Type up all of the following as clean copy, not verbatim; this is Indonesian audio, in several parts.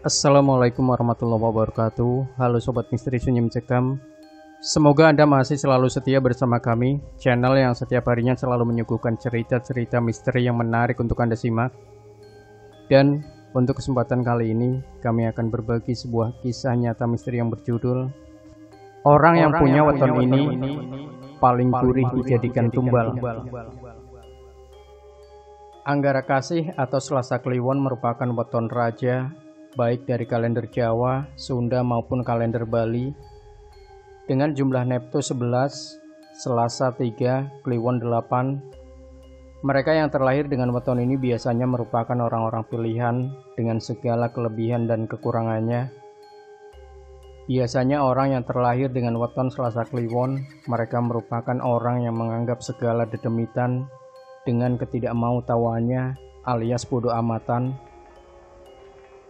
Assalamualaikum warahmatullahi wabarakatuh. Halo Sobat Misteri Sunyi Mencekam. Semoga Anda masih selalu setia bersama kami, channel yang setiap harinya selalu menyuguhkan cerita-cerita misteri yang menarik untuk Anda simak. Dan untuk kesempatan kali ini, kami akan berbagi sebuah kisah nyata misteri yang berjudul Orang yang punya weton ini paling gurih dijadikan tumbal. Anggara Kasih atau Selasa Kliwon merupakan weton raja baik dari kalender Jawa, Sunda maupun kalender Bali dengan jumlah Neptu 11, Selasa 3, Kliwon 8. Mereka yang terlahir dengan weton ini biasanya merupakan orang-orang pilihan dengan segala kelebihan dan kekurangannya. Biasanya orang yang terlahir dengan weton Selasa Kliwon, mereka merupakan orang yang menganggap segala dedemitan dengan ketidakmautawan alias bodoh amatan.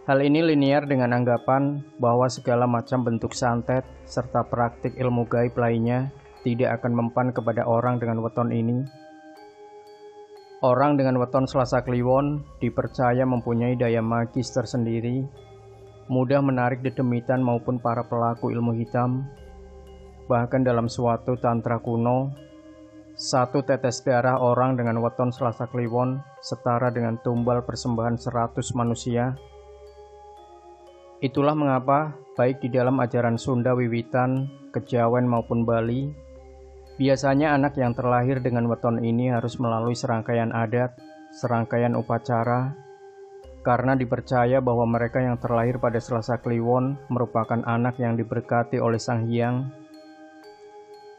Hal ini linear dengan anggapan bahwa segala macam bentuk santet serta praktik ilmu gaib lainnya tidak akan mempan kepada orang dengan weton ini. Orang dengan weton Selasa Kliwon dipercaya mempunyai daya magis tersendiri, mudah menarik dedemitan maupun para pelaku ilmu hitam. Bahkan dalam suatu tantra kuno, satu tetes darah orang dengan weton Selasa Kliwon setara dengan tumbal persembahan 100 manusia. Itulah mengapa baik di dalam ajaran Sunda wiwitan, Kejawen maupun Bali, biasanya anak yang terlahir dengan weton ini harus melalui serangkaian adat, serangkaian upacara, karena dipercaya bahwa mereka yang terlahir pada Selasa Kliwon merupakan anak yang diberkati oleh Sang Hyang.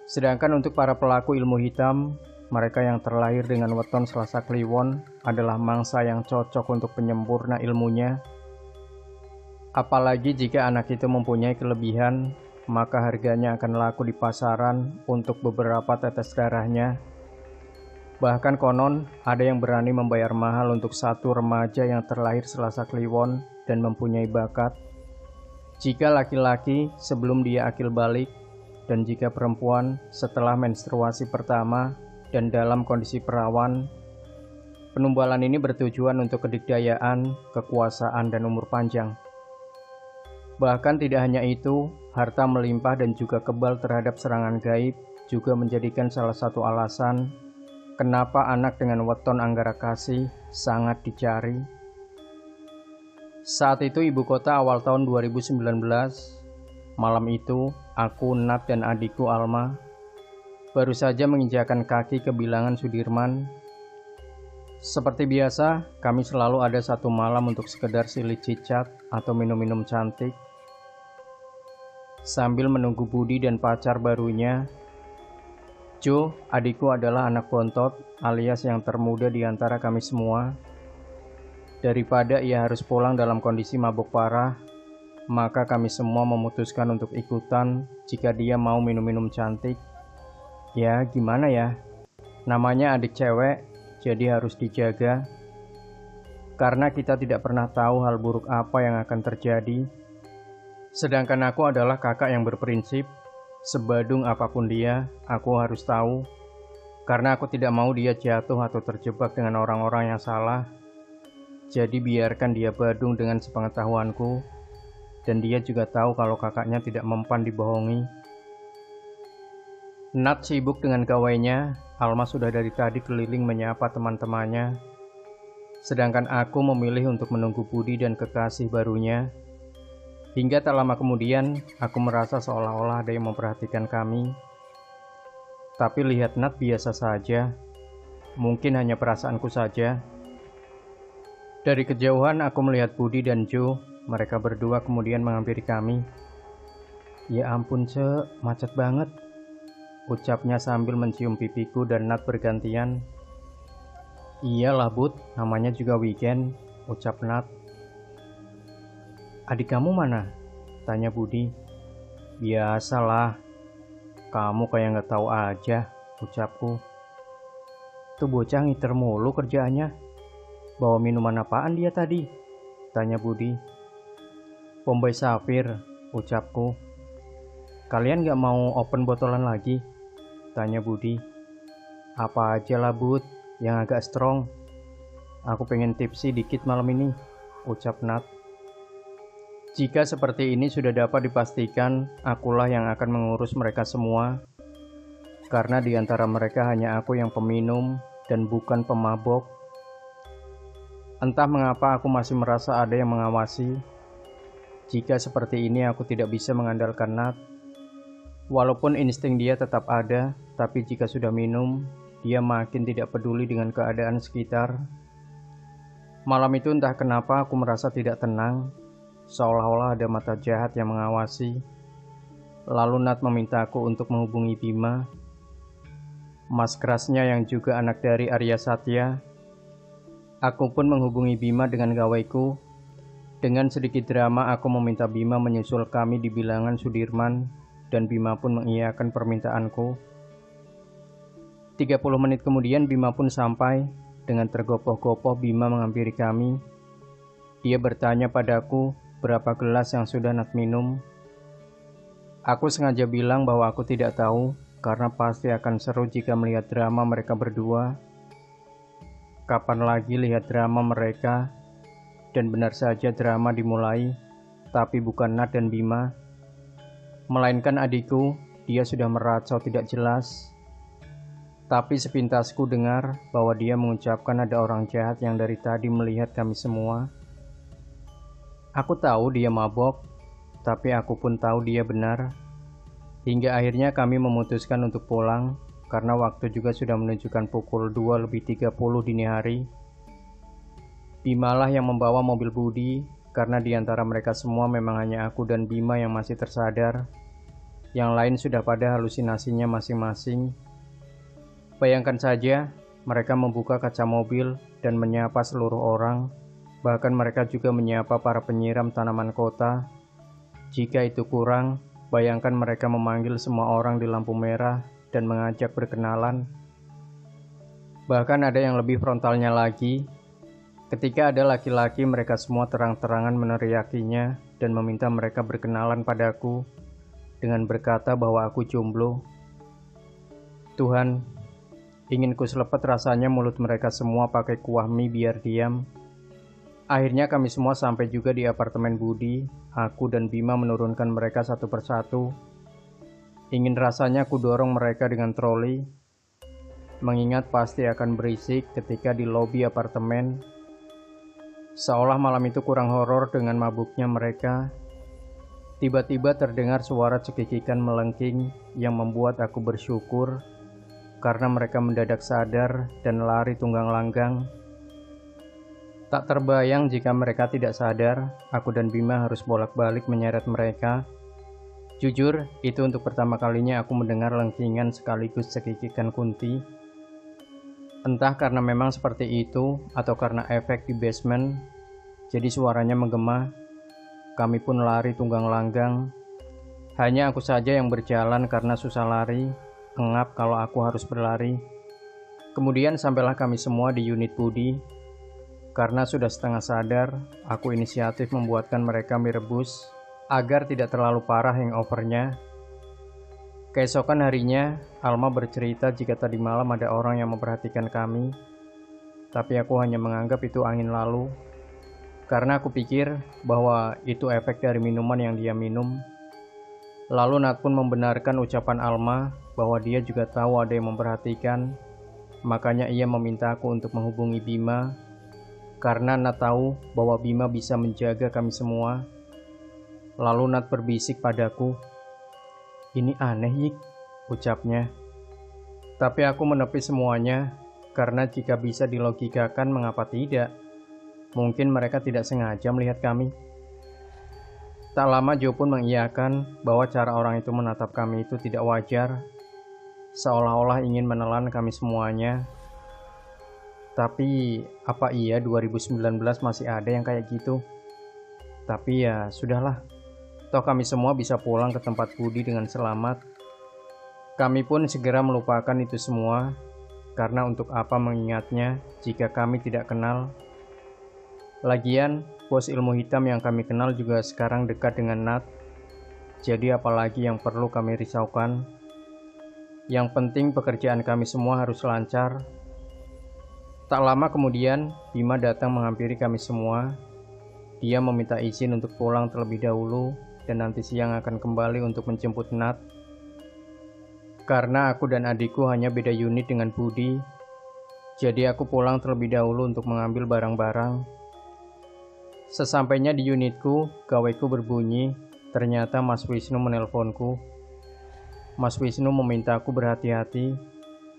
Sedangkan untuk para pelaku ilmu hitam, mereka yang terlahir dengan weton Selasa Kliwon adalah mangsa yang cocok untuk penyempurna ilmunya. Apalagi jika anak itu mempunyai kelebihan, maka harganya akan laku di pasaran untuk beberapa tetes darahnya. Bahkan konon, ada yang berani membayar mahal untuk satu remaja yang terlahir Selasa Kliwon dan mempunyai bakat. Jika laki-laki sebelum dia akil balik, dan jika perempuan setelah menstruasi pertama dan dalam kondisi perawan. Penumbalan ini bertujuan untuk kedikdayaan, kekuasaan, dan umur panjang. Bahkan tidak hanya itu, harta melimpah dan juga kebal terhadap serangan gaib juga menjadikan salah satu alasan kenapa anak dengan weton Anggara Kasih sangat dicari. Saat itu ibu kota awal tahun 2019, malam itu aku, Nat, dan adikku Alma baru saja menginjakan kaki ke bilangan Sudirman. Seperti biasa, kami selalu ada satu malam untuk sekedar silih cicat atau minum-minum cantik. Sambil menunggu Budi dan pacar barunya, Jo, adikku adalah anak bontot alias yang termuda di antara kami semua. Daripada ia harus pulang dalam kondisi mabuk parah, maka kami semua memutuskan untuk ikutan jika dia mau minum-minum cantik. Ya, gimana ya? Namanya adik cewek, jadi harus dijaga. Karena kita tidak pernah tahu hal buruk apa yang akan terjadi. Sedangkan aku adalah kakak yang berprinsip, sebadung apapun dia, aku harus tahu. Karena aku tidak mau dia jatuh atau terjebak dengan orang-orang yang salah. Jadi biarkan dia badung dengan sepengetahuanku. Dan dia juga tahu kalau kakaknya tidak mempan dibohongi. Nat sibuk dengan gawainya, Alma sudah dari tadi keliling menyapa teman-temannya. Sedangkan aku memilih untuk menunggu Budi dan kekasih barunya. Hingga tak lama kemudian, aku merasa seolah-olah ada yang memperhatikan kami. Tapi lihat Nat biasa saja. Mungkin hanya perasaanku saja. Dari kejauhan aku melihat Budi dan Jo. Mereka berdua kemudian menghampiri kami. Ya ampun, Cek, macet banget, ucapnya sambil mencium pipiku dan Nat bergantian. Iyalah Bud, namanya juga weekend, ucap Nat. Adik kamu mana? Tanya Budi. Biasalah, kamu kayak nggak tahu aja, ucapku. Tuh bocah ngiter mulu kerjaannya. Bawa minuman apaan dia tadi? Tanya Budi. Bombay Safir, ucapku. Kalian nggak mau open botolan lagi? Tanya Budi. Apa aja lah Bud, yang agak strong. Aku pengen tipsi dikit malam ini, ucap Nat. Jika seperti ini sudah dapat dipastikan, akulah yang akan mengurus mereka semua, karena di antara mereka hanya aku yang peminum dan bukan pemabok. Entah mengapa aku masih merasa ada yang mengawasi. Jika seperti ini aku tidak bisa mengandalkan Nat. Walaupun insting dia tetap ada, tapi jika sudah minum, dia makin tidak peduli dengan keadaan sekitar. Malam itu entah kenapa aku merasa tidak tenang, seolah-olah ada mata jahat yang mengawasi. Lalu Nat meminta aku untuk menghubungi Bima, mas kerasnya yang juga anak dari Arya Satya. Aku pun menghubungi Bima dengan gawaiku. Dengan sedikit drama aku meminta Bima menyusul kami di bilangan Sudirman, dan Bima pun mengiyakan permintaanku. 30 menit kemudian Bima pun sampai. Dengan tergopoh-gopoh Bima menghampiri kami. Dia bertanya padaku berapa gelas yang sudah Nat minum. Aku sengaja bilang bahwa aku tidak tahu, karena pasti akan seru jika melihat drama mereka berdua. Kapan lagi lihat drama mereka? Dan benar saja drama dimulai, tapi bukan Nat dan Bima, melainkan adikku. Dia sudah meracau tidak jelas. Tapi sepintasku dengar bahwa dia mengucapkan ada orang jahat yang dari tadi melihat kami semua. Aku tahu dia mabok, tapi aku pun tahu dia benar. Hingga akhirnya kami memutuskan untuk pulang, karena waktu juga sudah menunjukkan pukul 2:30 dini hari. Bimalah yang membawa mobil Budi, karena di antara mereka semua memang hanya aku dan Bima yang masih tersadar. Yang lain sudah pada halusinasinya masing-masing. Bayangkan saja, mereka membuka kaca mobil dan menyapa seluruh orang. Bahkan mereka juga menyapa para penyiram tanaman kota. Jika itu kurang, bayangkan mereka memanggil semua orang di lampu merah dan mengajak berkenalan. Bahkan ada yang lebih frontalnya lagi. Ketika ada laki-laki, mereka semua terang-terangan meneriakinya dan meminta mereka berkenalan padaku dengan berkata bahwa aku jomblo. Tuhan, ingin kuselepet rasanya mulut mereka semua pakai kuah mie biar diam. Akhirnya kami semua sampai juga di apartemen Budi. Aku dan Bima menurunkan mereka satu persatu. Ingin rasanya ku dorong mereka dengan troli, mengingat pasti akan berisik ketika di lobi apartemen. Seolah malam itu kurang horor dengan mabuknya mereka. Tiba-tiba terdengar suara cekikikan melengking yang membuat aku bersyukur, karena mereka mendadak sadar dan lari tunggang langgang. Tak terbayang jika mereka tidak sadar, aku dan Bima harus bolak-balik menyeret mereka. Jujur, itu untuk pertama kalinya aku mendengar lengkingan sekaligus cekikikan Kunti. Entah karena memang seperti itu, atau karena efek di basement, jadi suaranya menggema. Kami pun lari tunggang langgang. Hanya aku saja yang berjalan karena susah lari. Engap kalau aku harus berlari. Kemudian sampailah kami semua di unit Budi. Karena sudah setengah sadar, aku inisiatif membuatkan mereka mie rebus agar tidak terlalu parah hangover-nya. Keesokan harinya, Alma bercerita jika tadi malam ada orang yang memperhatikan kami. Tapi aku hanya menganggap itu angin lalu, karena aku pikir bahwa itu efek dari minuman yang dia minum. Lalu Nat pun membenarkan ucapan Alma bahwa dia juga tahu ada yang memperhatikan. Makanya ia meminta aku untuk menghubungi Bima, karena Nat tahu bahwa Bima bisa menjaga kami semua. Lalu Nat berbisik padaku, "Ini aneh, Yik," ucapnya. Tapi aku menepis semuanya, karena jika bisa dilogikakan mengapa tidak? Mungkin mereka tidak sengaja melihat kami. Tak lama Jo pun mengiyakan bahwa cara orang itu menatap kami itu tidak wajar, seolah-olah ingin menelan kami semuanya. Tapi apa iya 2019 masih ada yang kayak gitu? Tapi ya sudahlah, toh kami semua bisa pulang ke tempat Budi dengan selamat. Kami pun segera melupakan itu semua, karena untuk apa mengingatnya jika kami tidak kenal. Lagian, bos ilmu hitam yang kami kenal juga sekarang dekat dengan Nat. Jadi apalagi yang perlu kami risaukan? Yang penting pekerjaan kami semua harus lancar. Tak lama kemudian, Bima datang menghampiri kami semua. dia meminta izin untuk pulang terlebih dahulu dan nanti siang akan kembali untuk menjemput Nat. Karena aku dan adikku hanya beda unit dengan Budi, jadi aku pulang terlebih dahulu untuk mengambil barang-barang. Sesampainya di unitku, gaweku berbunyi. Ternyata Mas Wisnu menelponku. Mas Wisnu meminta aku berhati-hati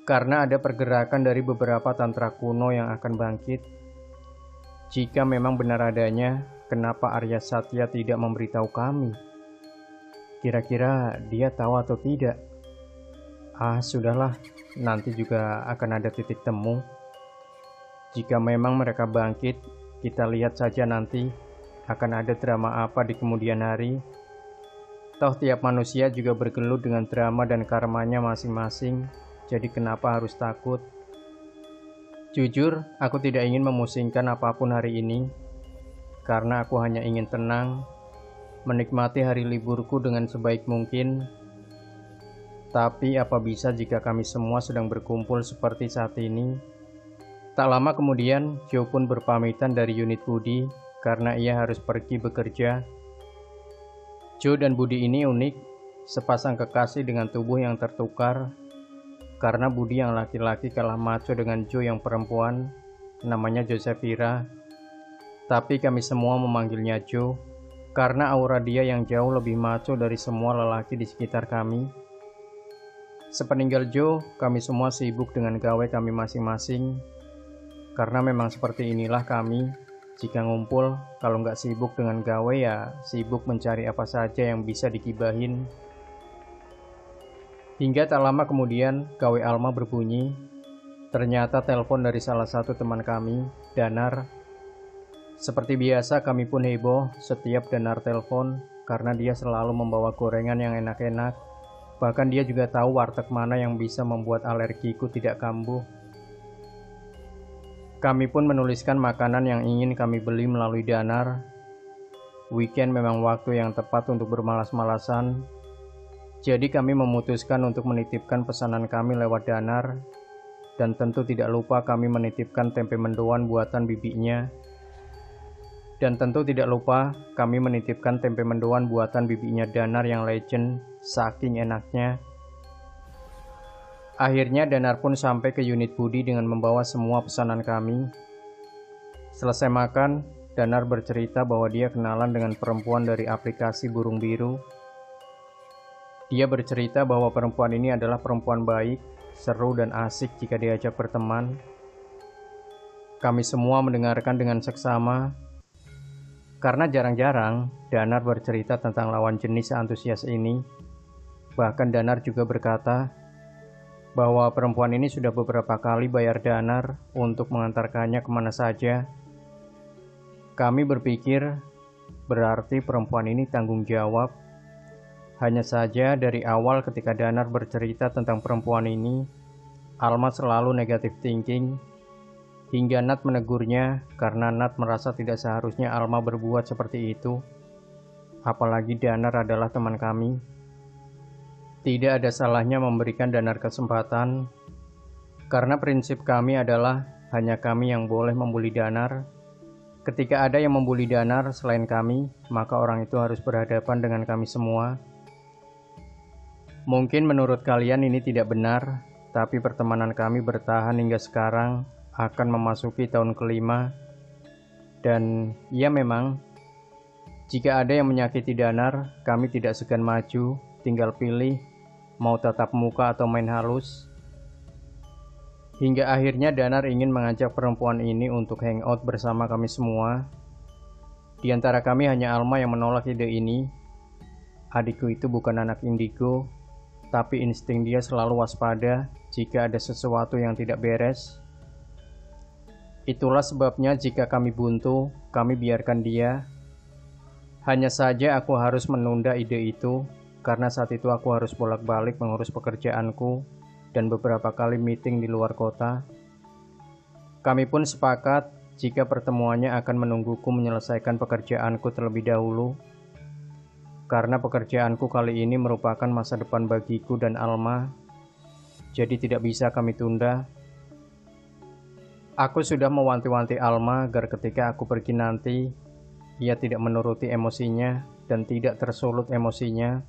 karena ada pergerakan dari beberapa tantra kuno yang akan bangkit. Jika memang benar adanya, kenapa Arya Satya tidak memberitahu kami? Kira-kira dia tahu atau tidak? Sudahlah, nanti juga akan ada titik temu. Jika memang mereka bangkit, kita lihat saja nanti akan ada drama apa di kemudian hari. Toh tiap manusia juga bergelut dengan drama dan karmanya masing-masing, jadi kenapa harus takut? Jujur, aku tidak ingin memusingkan apapun hari ini, karena aku hanya ingin tenang, menikmati hari liburku dengan sebaik mungkin. Tapi apa bisa jika kami semua sedang berkumpul seperti saat ini? Tak lama kemudian, Joe pun berpamitan dari unit Budi karena ia harus pergi bekerja. Joe dan Budi ini unik, sepasang kekasih dengan tubuh yang tertukar. Karena Budi yang laki-laki kalah maco dengan Joe yang perempuan, namanya Josephira. Tapi kami semua memanggilnya Joe, karena aura dia yang jauh lebih maco dari semua lelaki di sekitar kami. Sepeninggal Joe, kami semua sibuk dengan gawe kami masing-masing. Karena memang seperti inilah kami, jika ngumpul, kalau nggak sibuk dengan gawe ya sibuk mencari apa saja yang bisa digibahin. Hingga tak lama kemudian, gawe Alma berbunyi. Ternyata telepon dari salah satu teman kami, Danar. Seperti biasa kami pun heboh setiap Danar telepon, karena dia selalu membawa gorengan yang enak-enak. Bahkan dia juga tahu warteg mana yang bisa membuat alergiku tidak kambuh. Kami pun menuliskan makanan yang ingin kami beli melalui Danar. Weekend memang waktu yang tepat untuk bermalas-malasan. Jadi kami memutuskan untuk menitipkan pesanan kami lewat Danar. Dan tentu tidak lupa kami menitipkan tempe mendoan buatan bibinya. Dan tentu tidak lupa kami menitipkan tempe mendoan buatan bibinya Danar yang legend, saking enaknya. Akhirnya Danar pun sampai ke unit Budi dengan membawa semua pesanan kami. Selesai makan, Danar bercerita bahwa dia kenalan dengan perempuan dari aplikasi Burung Biru. Dia bercerita bahwa perempuan ini adalah perempuan baik, seru dan asik jika diajak berteman. Kami semua mendengarkan dengan seksama. Karena jarang-jarang Danar bercerita tentang lawan jenis antusias ini. Bahkan Danar juga berkata bahwa perempuan ini sudah beberapa kali bayar Danar untuk mengantarkannya kemana saja. Kami berpikir berarti perempuan ini tanggung jawab. Hanya saja dari awal ketika Danar bercerita tentang perempuan ini, Alma selalu negatif thinking. Hingga Nat menegurnya karena Nat merasa tidak seharusnya Alma berbuat seperti itu. Apalagi Danar adalah teman kami. Tidak ada salahnya memberikan Danar kesempatan. Karena prinsip kami adalah hanya kami yang boleh membuli Danar. Ketika ada yang membuli Danar selain kami, maka orang itu harus berhadapan dengan kami semua. Mungkin menurut kalian ini tidak benar, tapi pertemanan kami bertahan hingga sekarang. Akan memasuki tahun kelima. Dan ya memang, jika ada yang menyakiti Danar, kami tidak segan maju, tinggal pilih mau tatap muka atau main halus. Hingga akhirnya Danar ingin mengajak perempuan ini untuk hangout bersama kami semua. Di antara kami hanya Alma yang menolak ide ini. Adikku itu bukan anak indigo, tapi insting dia selalu waspada jika ada sesuatu yang tidak beres. Itulah sebabnya jika kami buntu, kami biarkan dia. Hanya saja aku harus menunda ide itu, karena saat itu aku harus bolak-balik mengurus pekerjaanku dan beberapa kali meeting di luar kota. Kami pun sepakat jika pertemuannya akan menungguku menyelesaikan pekerjaanku terlebih dahulu. Karena pekerjaanku kali ini merupakan masa depan bagiku dan Alma, jadi tidak bisa kami tunda. Aku sudah mewanti-wanti Alma agar ketika aku pergi nanti, ia tidak menuruti emosinya dan tidak tersulut emosinya,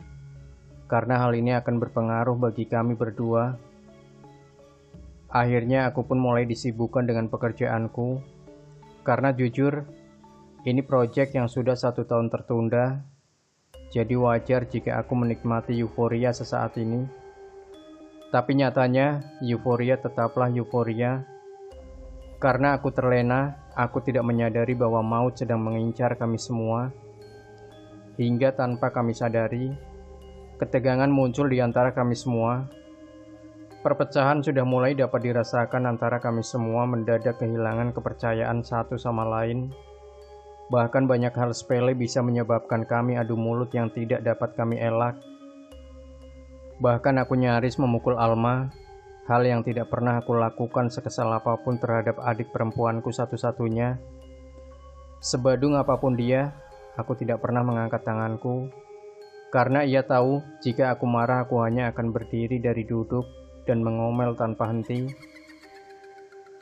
karena hal ini akan berpengaruh bagi kami berdua. Akhirnya aku pun mulai disibukkan dengan pekerjaanku, karena jujur, ini proyek yang sudah 1 tahun tertunda, jadi wajar jika aku menikmati euforia sesaat ini. Tapi nyatanya, euforia tetaplah euforia. Karena aku terlena, aku tidak menyadari bahwa maut sedang mengincar kami semua. Hingga tanpa kami sadari, ketegangan muncul di antara kami semua. Perpecahan sudah mulai dapat dirasakan antara kami semua, mendadak kehilangan kepercayaan satu sama lain. Bahkan banyak hal sepele bisa menyebabkan kami adu mulut yang tidak dapat kami elak. Bahkan aku nyaris memukul Alma, hal yang tidak pernah aku lakukan sekesal apapun terhadap adik perempuanku satu-satunya. Sebadung apapun dia, aku tidak pernah mengangkat tanganku, karena ia tahu jika aku marah aku hanya akan berdiri dari duduk dan mengomel tanpa henti.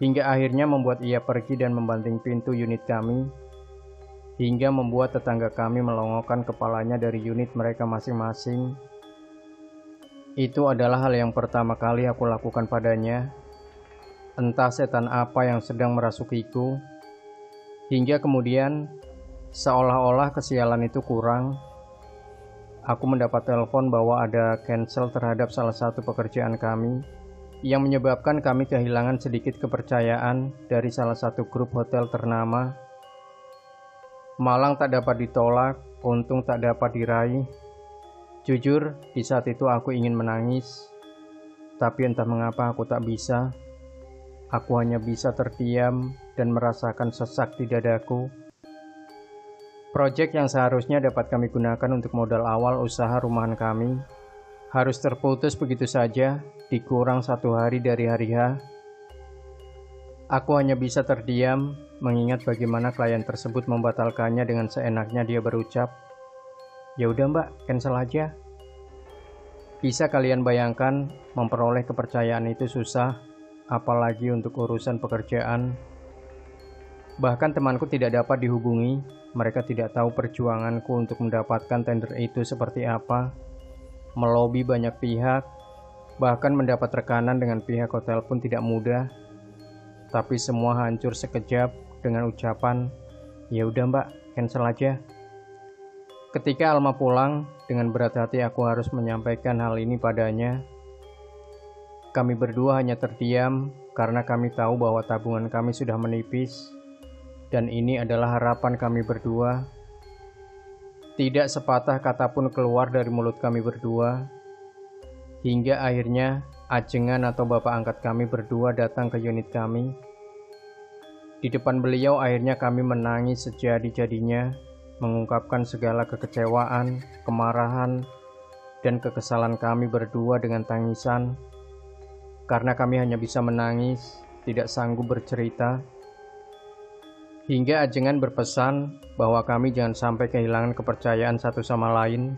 Hingga akhirnya membuat ia pergi dan membanting pintu unit kami, hingga membuat tetangga kami melongokkan kepalanya dari unit mereka masing-masing. Itu adalah hal yang pertama kali aku lakukan padanya. Entah setan apa yang sedang merasukiku. Hingga kemudian, seolah-olah kesialan itu kurang. Aku mendapat telepon bahwa ada cancel terhadap salah satu pekerjaan kami, yang menyebabkan kami kehilangan sedikit kepercayaan dari salah satu grup hotel ternama. Malang tak dapat ditolak, untung tak dapat diraih. Jujur, di saat itu aku ingin menangis, tapi entah mengapa aku tak bisa. Aku hanya bisa terdiam dan merasakan sesak di dadaku. Proyek yang seharusnya dapat kami gunakan untuk modal awal usaha rumahan kami, harus terputus begitu saja, dikurang 1 hari dari hari H. Aku hanya bisa terdiam, mengingat bagaimana klien tersebut membatalkannya dengan seenaknya dia berucap, "Ya udah mbak, cancel aja." Bisa kalian bayangkan, memperoleh kepercayaan itu susah, apalagi untuk urusan pekerjaan. Bahkan temanku tidak dapat dihubungi, mereka tidak tahu perjuanganku untuk mendapatkan tender itu seperti apa. Melobi banyak pihak, bahkan mendapat rekanan dengan pihak hotel pun tidak mudah. Tapi semua hancur sekejap dengan ucapan, "Ya udah mbak, cancel aja." Ketika Alma pulang, dengan berat hati aku harus menyampaikan hal ini padanya. Kami berdua hanya terdiam karena kami tahu bahwa tabungan kami sudah menipis, dan ini adalah harapan kami berdua. Tidak sepatah kata pun keluar dari mulut kami berdua, hingga akhirnya ajengan atau bapak angkat kami berdua datang ke unit kami. Di depan beliau akhirnya kami menangis sejadi-jadinya, mengungkapkan segala kekecewaan, kemarahan, dan kekesalan kami berdua dengan tangisan. Karena kami hanya bisa menangis, tidak sanggup bercerita. Hingga ajengan berpesan bahwa kami jangan sampai kehilangan kepercayaan satu sama lain.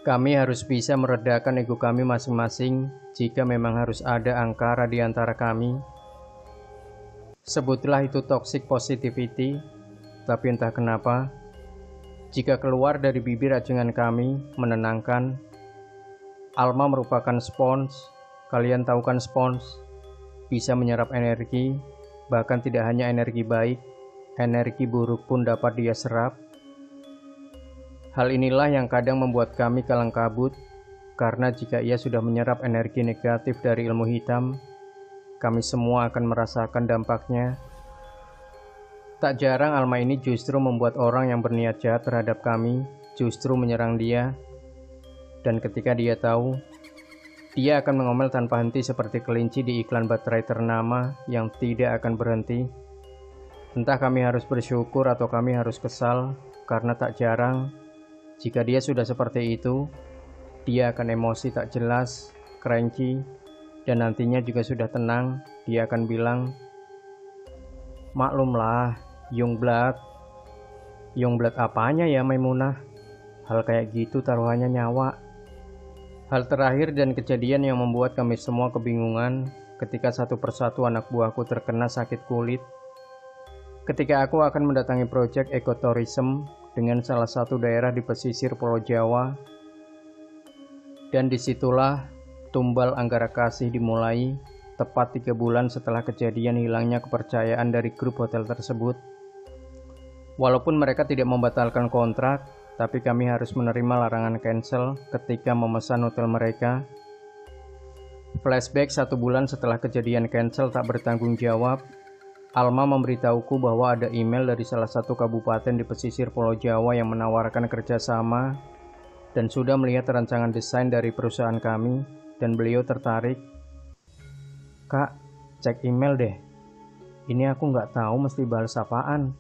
Kami harus bisa meredakan ego kami masing-masing jika memang harus ada angkara di antara kami. Sebutlah itu toxic positivity, tapi entah kenapa, jika keluar dari bibir ajengan kami menenangkan. Alma merupakan spons, kalian tahu kan spons, bisa menyerap energi, bahkan tidak hanya energi baik, energi buruk pun dapat dia serap. Hal inilah yang kadang membuat kami kalang kabut, karena jika ia sudah menyerap energi negatif dari ilmu hitam, kami semua akan merasakan dampaknya. Tak jarang Alma ini justru membuat orang yang berniat jahat terhadap kami justru menyerang dia. Dan ketika dia tahu, dia akan mengomel tanpa henti seperti kelinci di iklan baterai ternama yang tidak akan berhenti. Entah kami harus bersyukur atau kami harus kesal, karena tak jarang, jika dia sudah seperti itu, dia akan emosi tak jelas, cranky, dan nantinya juga sudah tenang, dia akan bilang, "Maklumlah, Youngblood." Youngblood apanya ya Maimunah? Hal kayak gitu taruhannya nyawa. Hal terakhir dan kejadian yang membuat kami semua kebingungan ketika satu persatu anak buahku terkena sakit kulit. ketika aku akan mendatangi proyek ekotourism dengan salah satu daerah di pesisir Pulau Jawa, dan disitulah tumbal Anggara Kasih dimulai, tepat 3 bulan setelah kejadian hilangnya kepercayaan dari grup hotel tersebut. Walaupun mereka tidak membatalkan kontrak, tapi kami harus menerima larangan cancel ketika memesan hotel mereka. Flashback 1 bulan setelah kejadian cancel tak bertanggung jawab, Alma memberitahuku bahwa ada email dari salah satu kabupaten di pesisir Pulau Jawa yang menawarkan kerjasama dan sudah melihat rancangan desain dari perusahaan kami, dan beliau tertarik. "Kak, cek email deh. Ini aku nggak tahu mesti balas apaan,"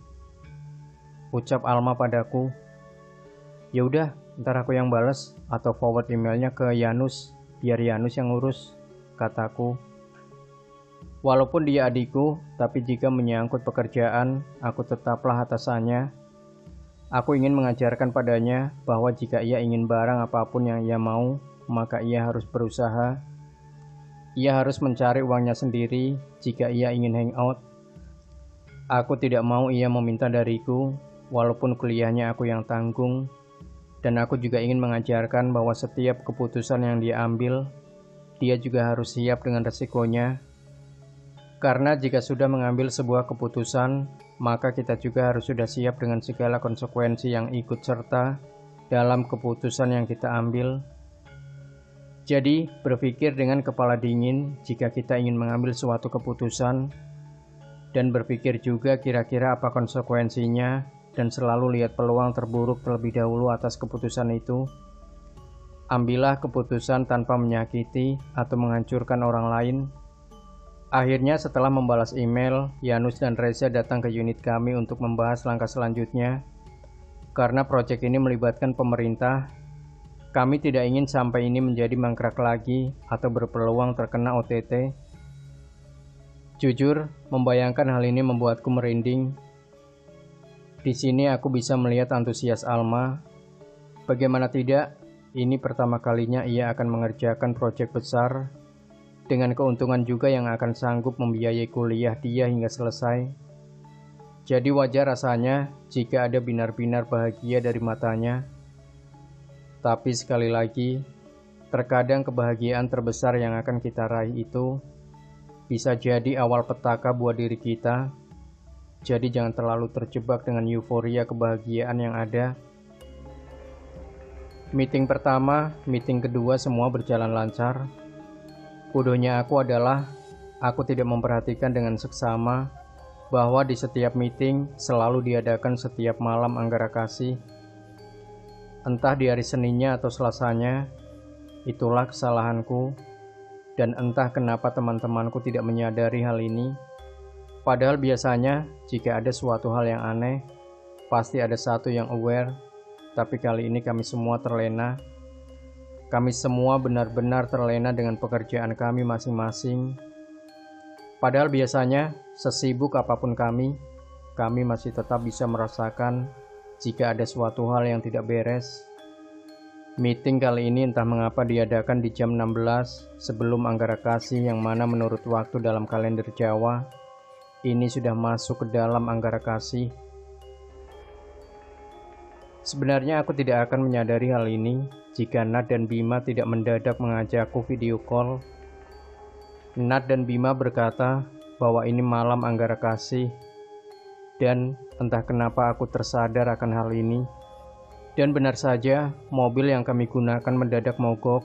ucap Alma padaku. "Ya udah, ntar aku yang balas atau forward emailnya ke Yanus, biar Yanus yang ngurus," kataku. Walaupun dia adikku, tapi jika menyangkut pekerjaan, aku tetaplah atasannya. Aku ingin mengajarkan padanya bahwa jika ia ingin barang apapun yang ia mau, maka ia harus berusaha. Ia harus mencari uangnya sendiri jika ia ingin hangout. Aku tidak mau ia meminta dariku, walaupun kuliahnya aku yang tanggung. Dan aku juga ingin mengajarkan bahwa setiap keputusan yang dia ambil, dia juga harus siap dengan resikonya. Karena jika sudah mengambil sebuah keputusan, maka kita juga harus sudah siap dengan segala konsekuensi yang ikut serta dalam keputusan yang kita ambil. Jadi, berpikir dengan kepala dingin jika kita ingin mengambil suatu keputusan, dan berpikir juga kira-kira apa konsekuensinya, dan selalu lihat peluang terburuk terlebih dahulu atas keputusan itu. Ambillah keputusan tanpa menyakiti atau menghancurkan orang lain. Akhirnya setelah membalas email, Yanus dan Reza datang ke unit kami untuk membahas langkah selanjutnya. Karena proyek ini melibatkan pemerintah, kami tidak ingin sampai ini menjadi mangkrak lagi atau berpeluang terkena OTT. Jujur, membayangkan hal ini membuatku merinding. Di sini aku bisa melihat antusias Alma. Bagaimana tidak, ini pertama kalinya ia akan mengerjakan proyek besar, dengan keuntungan juga yang akan sanggup membiayai kuliah dia hingga selesai. Jadi wajar rasanya jika ada binar-binar bahagia dari matanya. Tapi sekali lagi, terkadang kebahagiaan terbesar yang akan kita raih itu bisa jadi awal petaka buat diri kita. Jadi jangan terlalu terjebak dengan euforia kebahagiaan yang ada. Meeting pertama, meeting kedua semua berjalan lancar. Bodohnya aku adalah, aku tidak memperhatikan dengan seksama bahwa di setiap meeting selalu diadakan setiap malam Anggara Kasih. Entah di hari Seninnya atau Selasanya, itulah kesalahanku, dan entah kenapa teman-temanku tidak menyadari hal ini. Padahal biasanya, jika ada suatu hal yang aneh, pasti ada satu yang aware, tapi kali ini kami semua terlena. Kami semua benar-benar terlena dengan pekerjaan kami masing-masing. Padahal biasanya, sesibuk apapun kami masih tetap bisa merasakan jika ada suatu hal yang tidak beres. Meeting kali ini entah mengapa diadakan di jam 16 sebelum Anggara Kasih, yang mana menurut waktu dalam kalender Jawa, ini sudah masuk ke dalam Anggara Kasih. Sebenarnya aku tidak akan menyadari hal ini jika Nat dan Bima tidak mendadak mengajakku video call. Nat dan Bima berkata bahwa ini malam Anggara Kasih, dan entah kenapa aku tersadar akan hal ini. Dan benar saja, mobil yang kami gunakan mendadak mogok.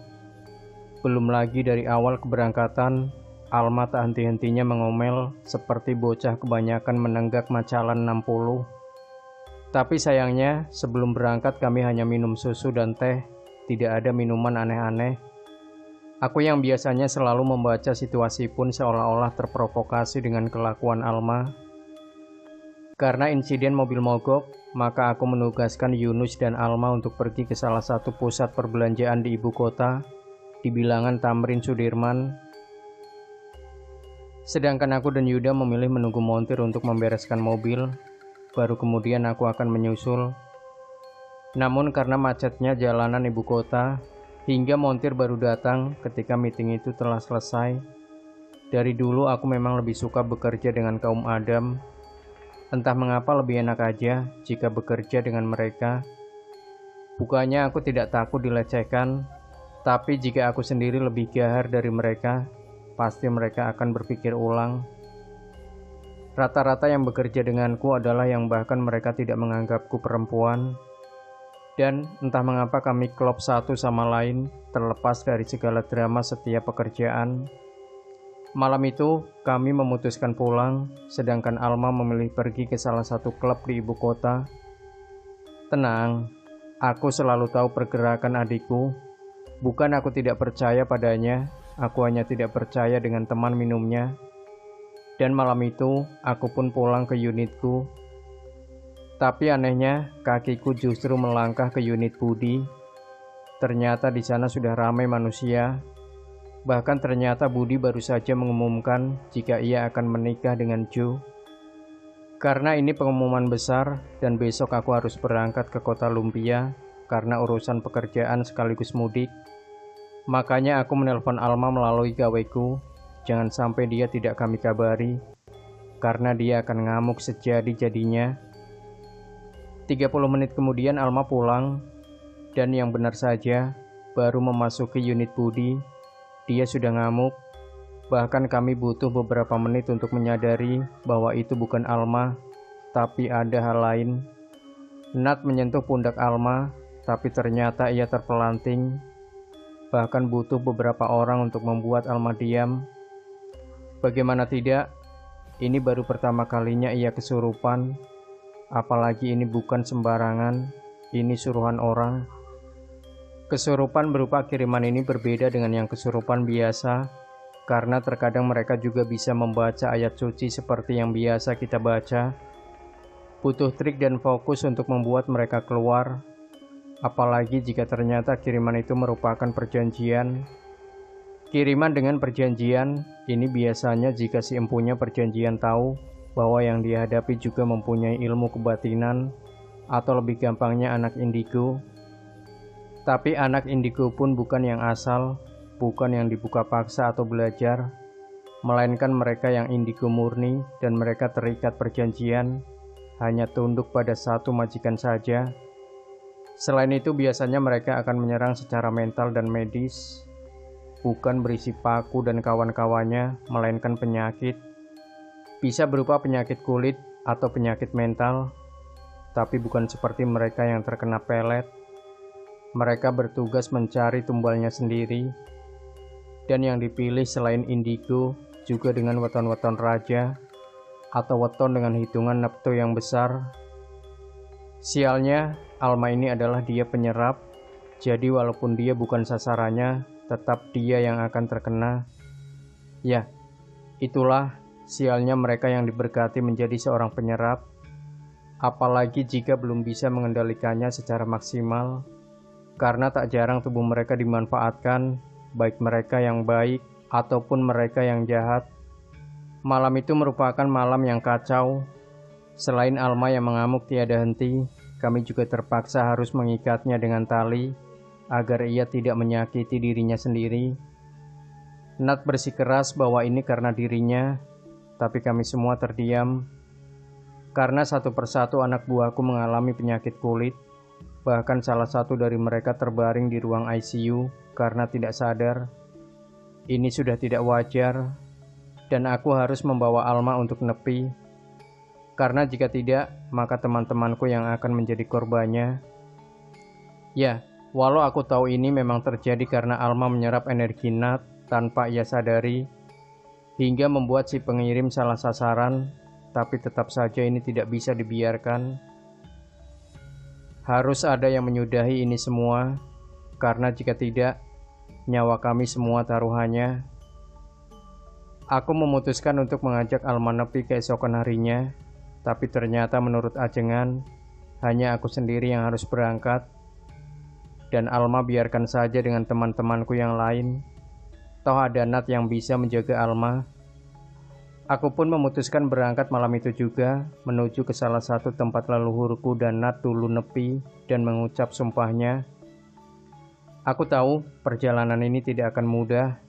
Belum lagi dari awal keberangkatan, Alma tak henti-hentinya mengomel seperti bocah kebanyakan menenggak macalan 60. Tapi sayangnya, sebelum berangkat kami hanya minum susu dan teh, tidak ada minuman aneh-aneh. Aku yang biasanya selalu membaca situasi pun seolah-olah terprovokasi dengan kelakuan Alma. Karena insiden mobil mogok, maka aku menugaskan Yunus dan Alma untuk pergi ke salah satu pusat perbelanjaan di ibu kota, di bilangan Tamrin Sudirman. Sedangkan aku dan Yuda memilih menunggu montir untuk membereskan mobil. Baru kemudian aku akan menyusul. Namun karena macetnya jalanan ibu kota, hingga montir baru datang ketika meeting itu telah selesai. Dari dulu aku memang lebih suka bekerja dengan kaum Adam. Entah mengapa lebih enak aja jika bekerja dengan mereka. Bukannya aku tidak takut dilecehkan, tapi jika aku sendiri lebih gahar dari mereka, pasti mereka akan berpikir ulang. Rata-rata yang bekerja denganku adalah yang bahkan mereka tidak menganggapku perempuan. Dan entah mengapa kami klop satu sama lain, terlepas dari segala drama setiap pekerjaan. Malam itu, kami memutuskan pulang, sedangkan Alma memilih pergi ke salah satu klub di ibu kota. Tenang, aku selalu tahu pergerakan adikku. Bukan aku tidak percaya padanya, aku hanya tidak percaya dengan teman minumnya. Dan malam itu, aku pun pulang ke unitku. Tapi anehnya, kakiku justru melangkah ke unit Budi. Ternyata di sana sudah ramai manusia. Bahkan ternyata Budi baru saja mengumumkan jika ia akan menikah dengan Jo. Karena ini pengumuman besar dan besok aku harus berangkat ke kota Lumpia karena urusan pekerjaan sekaligus mudik. Makanya aku menelpon Alma melalui gaweku. Jangan sampai dia tidak kami kabari, karena dia akan ngamuk sejadi-jadinya. 30 menit kemudian Alma pulang, dan yang benar saja, baru memasuki unit Budi, dia sudah ngamuk. Bahkan kami butuh beberapa menit untuk menyadari bahwa itu bukan Alma, tapi ada hal lain. Nat menyentuh pundak Alma, tapi ternyata ia terpelanting. Bahkan butuh beberapa orang untuk membuat Alma diam. Bagaimana tidak, ini baru pertama kalinya ia kesurupan. Apalagi ini bukan sembarangan, ini suruhan orang. Kesurupan berupa kiriman ini berbeda dengan yang kesurupan biasa, karena terkadang mereka juga bisa membaca ayat suci seperti yang biasa kita baca. Butuh trik dan fokus untuk membuat mereka keluar, apalagi jika ternyata kiriman itu merupakan perjanjian. Kiriman dengan perjanjian, ini biasanya jika si empunya perjanjian tahu bahwa yang dihadapi juga mempunyai ilmu kebatinan, atau lebih gampangnya anak indigo. Tapi anak indigo pun bukan yang asal, bukan yang dibuka paksa atau belajar, melainkan mereka yang indigo murni dan mereka terikat perjanjian, hanya tunduk pada satu majikan saja. Selain itu biasanya mereka akan menyerang secara mental dan medis, bukan berisi paku dan kawan-kawannya, melainkan penyakit. Bisa berupa penyakit kulit atau penyakit mental, tapi bukan seperti mereka yang terkena pelet. Mereka bertugas mencari tumbalnya sendiri, dan yang dipilih selain indigo juga dengan weton-weton raja, atau weton dengan hitungan neptu yang besar. Sialnya, Alma ini adalah dia penyerap, jadi walaupun dia bukan sasarannya, tetap dia yang akan terkena. Ya, itulah sialnya mereka yang diberkati menjadi seorang penyerap, apalagi jika belum bisa mengendalikannya secara maksimal, karena tak jarang tubuh mereka dimanfaatkan, baik mereka yang baik ataupun mereka yang jahat. Malam itu merupakan malam yang kacau. Selain Alma yang mengamuk tiada henti, kami juga terpaksa harus mengikatnya dengan tali, agar ia tidak menyakiti dirinya sendiri. Nat bersikeras bahwa ini karena dirinya, tapi kami semua terdiam. Karena satu persatu anak buahku mengalami penyakit kulit, bahkan salah satu dari mereka terbaring di ruang ICU karena tidak sadar. Ini sudah tidak wajar, dan aku harus membawa Alma untuk nepi. Karena jika tidak, maka teman-temanku yang akan menjadi korbannya. Ya, walau aku tahu ini memang terjadi karena Alma menyerap energi Nat tanpa ia sadari, hingga membuat si pengirim salah sasaran, tapi tetap saja ini tidak bisa dibiarkan. Harus ada yang menyudahi ini semua, karena jika tidak, nyawa kami semua taruhannya. Aku memutuskan untuk mengajak Alma nepi keesokan harinya, tapi ternyata menurut ajengan, hanya aku sendiri yang harus berangkat, dan Alma biarkan saja dengan teman-temanku yang lain. Toh ada Nat yang bisa menjaga Alma. Aku pun memutuskan berangkat malam itu juga, menuju ke salah satu tempat leluhurku dan Nat dulu nepi dan mengucap sumpahnya. Aku tahu perjalanan ini tidak akan mudah,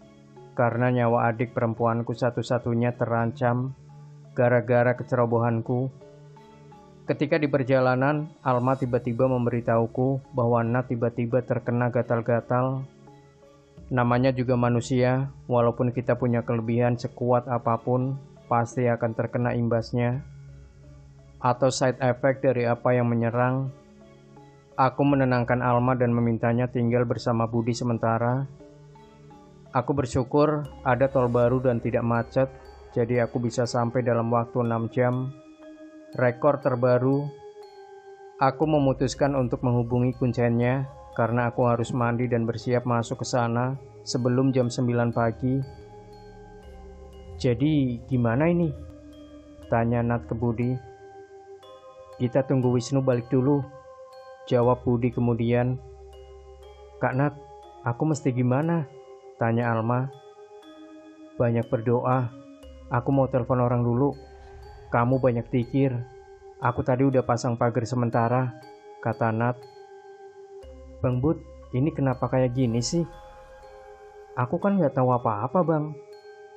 karena nyawa adik perempuanku satu-satunya terancam gara-gara kecerobohanku. Ketika di perjalanan, Alma tiba-tiba memberitahuku bahwa Nat tiba-tiba terkena gatal-gatal. Namanya juga manusia, walaupun kita punya kelebihan sekuat apapun, pasti akan terkena imbasnya atau side effect dari apa yang menyerang. Aku menenangkan Alma dan memintanya tinggal bersama Budi sementara. Aku bersyukur ada tol baru dan tidak macet, jadi aku bisa sampai dalam waktu 6 jam. Rekor terbaru. Aku memutuskan untuk menghubungi kuncennya karena aku harus mandi dan bersiap masuk ke sana sebelum jam 9 pagi. "Jadi gimana ini?" tanya Nat ke Budi. "Kita tunggu Wisnu balik dulu," jawab Budi kemudian. "Kak Nat, aku mesti gimana?" tanya Alma. "Banyak berdoa. Aku mau telepon orang dulu. Kamu banyak pikir. Aku tadi udah pasang pagar sementara," kata Nat. "Bang Bud, ini kenapa kayak gini sih?" "Aku kan gak tahu apa-apa bang.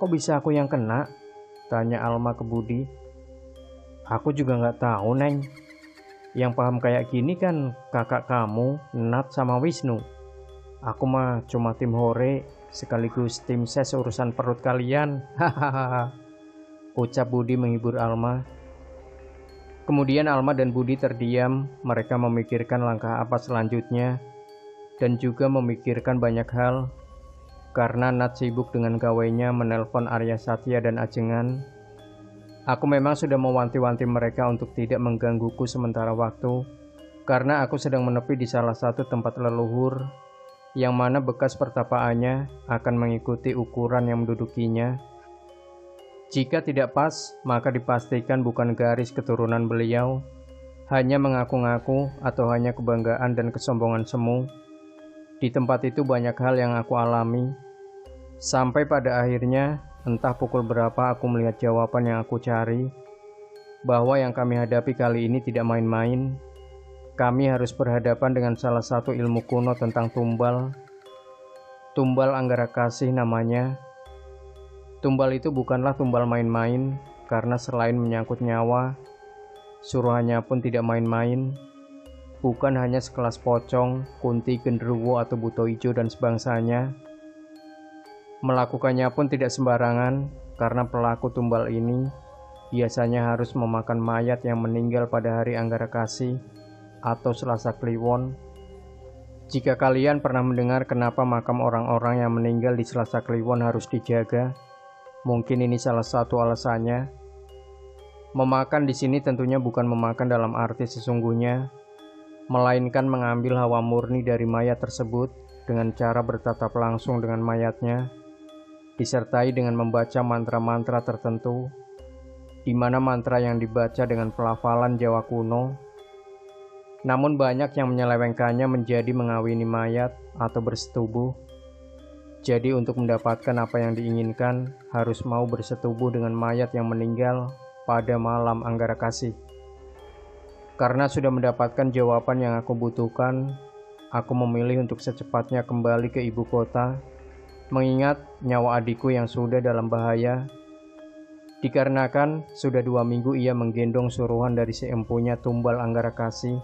Kok bisa aku yang kena?" tanya Alma ke Budi. "Aku juga gak tahu Neng. Yang paham kayak gini kan kakak kamu, Nat sama Wisnu. Aku mah cuma tim hore sekaligus tim ses urusan perut kalian." Hahaha, ucap Budi menghibur Alma. Kemudian Alma dan Budi terdiam. Mereka memikirkan langkah apa selanjutnya dan juga memikirkan banyak hal karena Nat sibuk dengan gawainya menelpon Arya Satya dan Ajengan. Aku memang sudah mewanti-wanti mereka untuk tidak menggangguku sementara waktu karena aku sedang menepi di salah satu tempat leluhur yang mana bekas pertapaannya akan mengikuti ukuran yang mendudukinya. Jika tidak pas, maka dipastikan bukan garis keturunan beliau, hanya mengaku-ngaku atau hanya kebanggaan dan kesombongan semu. Di tempat itu banyak hal yang aku alami, sampai pada akhirnya entah pukul berapa aku melihat jawaban yang aku cari, bahwa yang kami hadapi kali ini tidak main-main. Kami harus berhadapan dengan salah satu ilmu kuno tentang tumbal. Tumbal Anggara Kasih namanya. Tumbal itu bukanlah tumbal main-main, karena selain menyangkut nyawa, suruhannya pun tidak main-main. Bukan hanya sekelas pocong, kunti, genderuwo, atau buto ijo dan sebangsanya. Melakukannya pun tidak sembarangan, karena pelaku tumbal ini biasanya harus memakan mayat yang meninggal pada hari Anggara Kasih atau Selasa Kliwon. Jika kalian pernah mendengar kenapa makam orang-orang yang meninggal di Selasa Kliwon harus dijaga, mungkin ini salah satu alasannya. Memakan di sini tentunya bukan memakan dalam arti sesungguhnya, melainkan mengambil hawa murni dari mayat tersebut dengan cara bertatap langsung dengan mayatnya, disertai dengan membaca mantra-mantra tertentu, di mana mantra yang dibaca dengan pelafalan Jawa kuno. Namun banyak yang menyelewengkannya menjadi mengawini mayat atau bersetubuh. Jadi untuk mendapatkan apa yang diinginkan, harus mau bersetubuh dengan mayat yang meninggal pada malam Anggara Kasih. Karena sudah mendapatkan jawaban yang aku butuhkan, aku memilih untuk secepatnya kembali ke ibu kota, mengingat nyawa adikku yang sudah dalam bahaya. Dikarenakan sudah 2 minggu ia menggendong suruhan dari si empunya tumbal Anggara Kasih.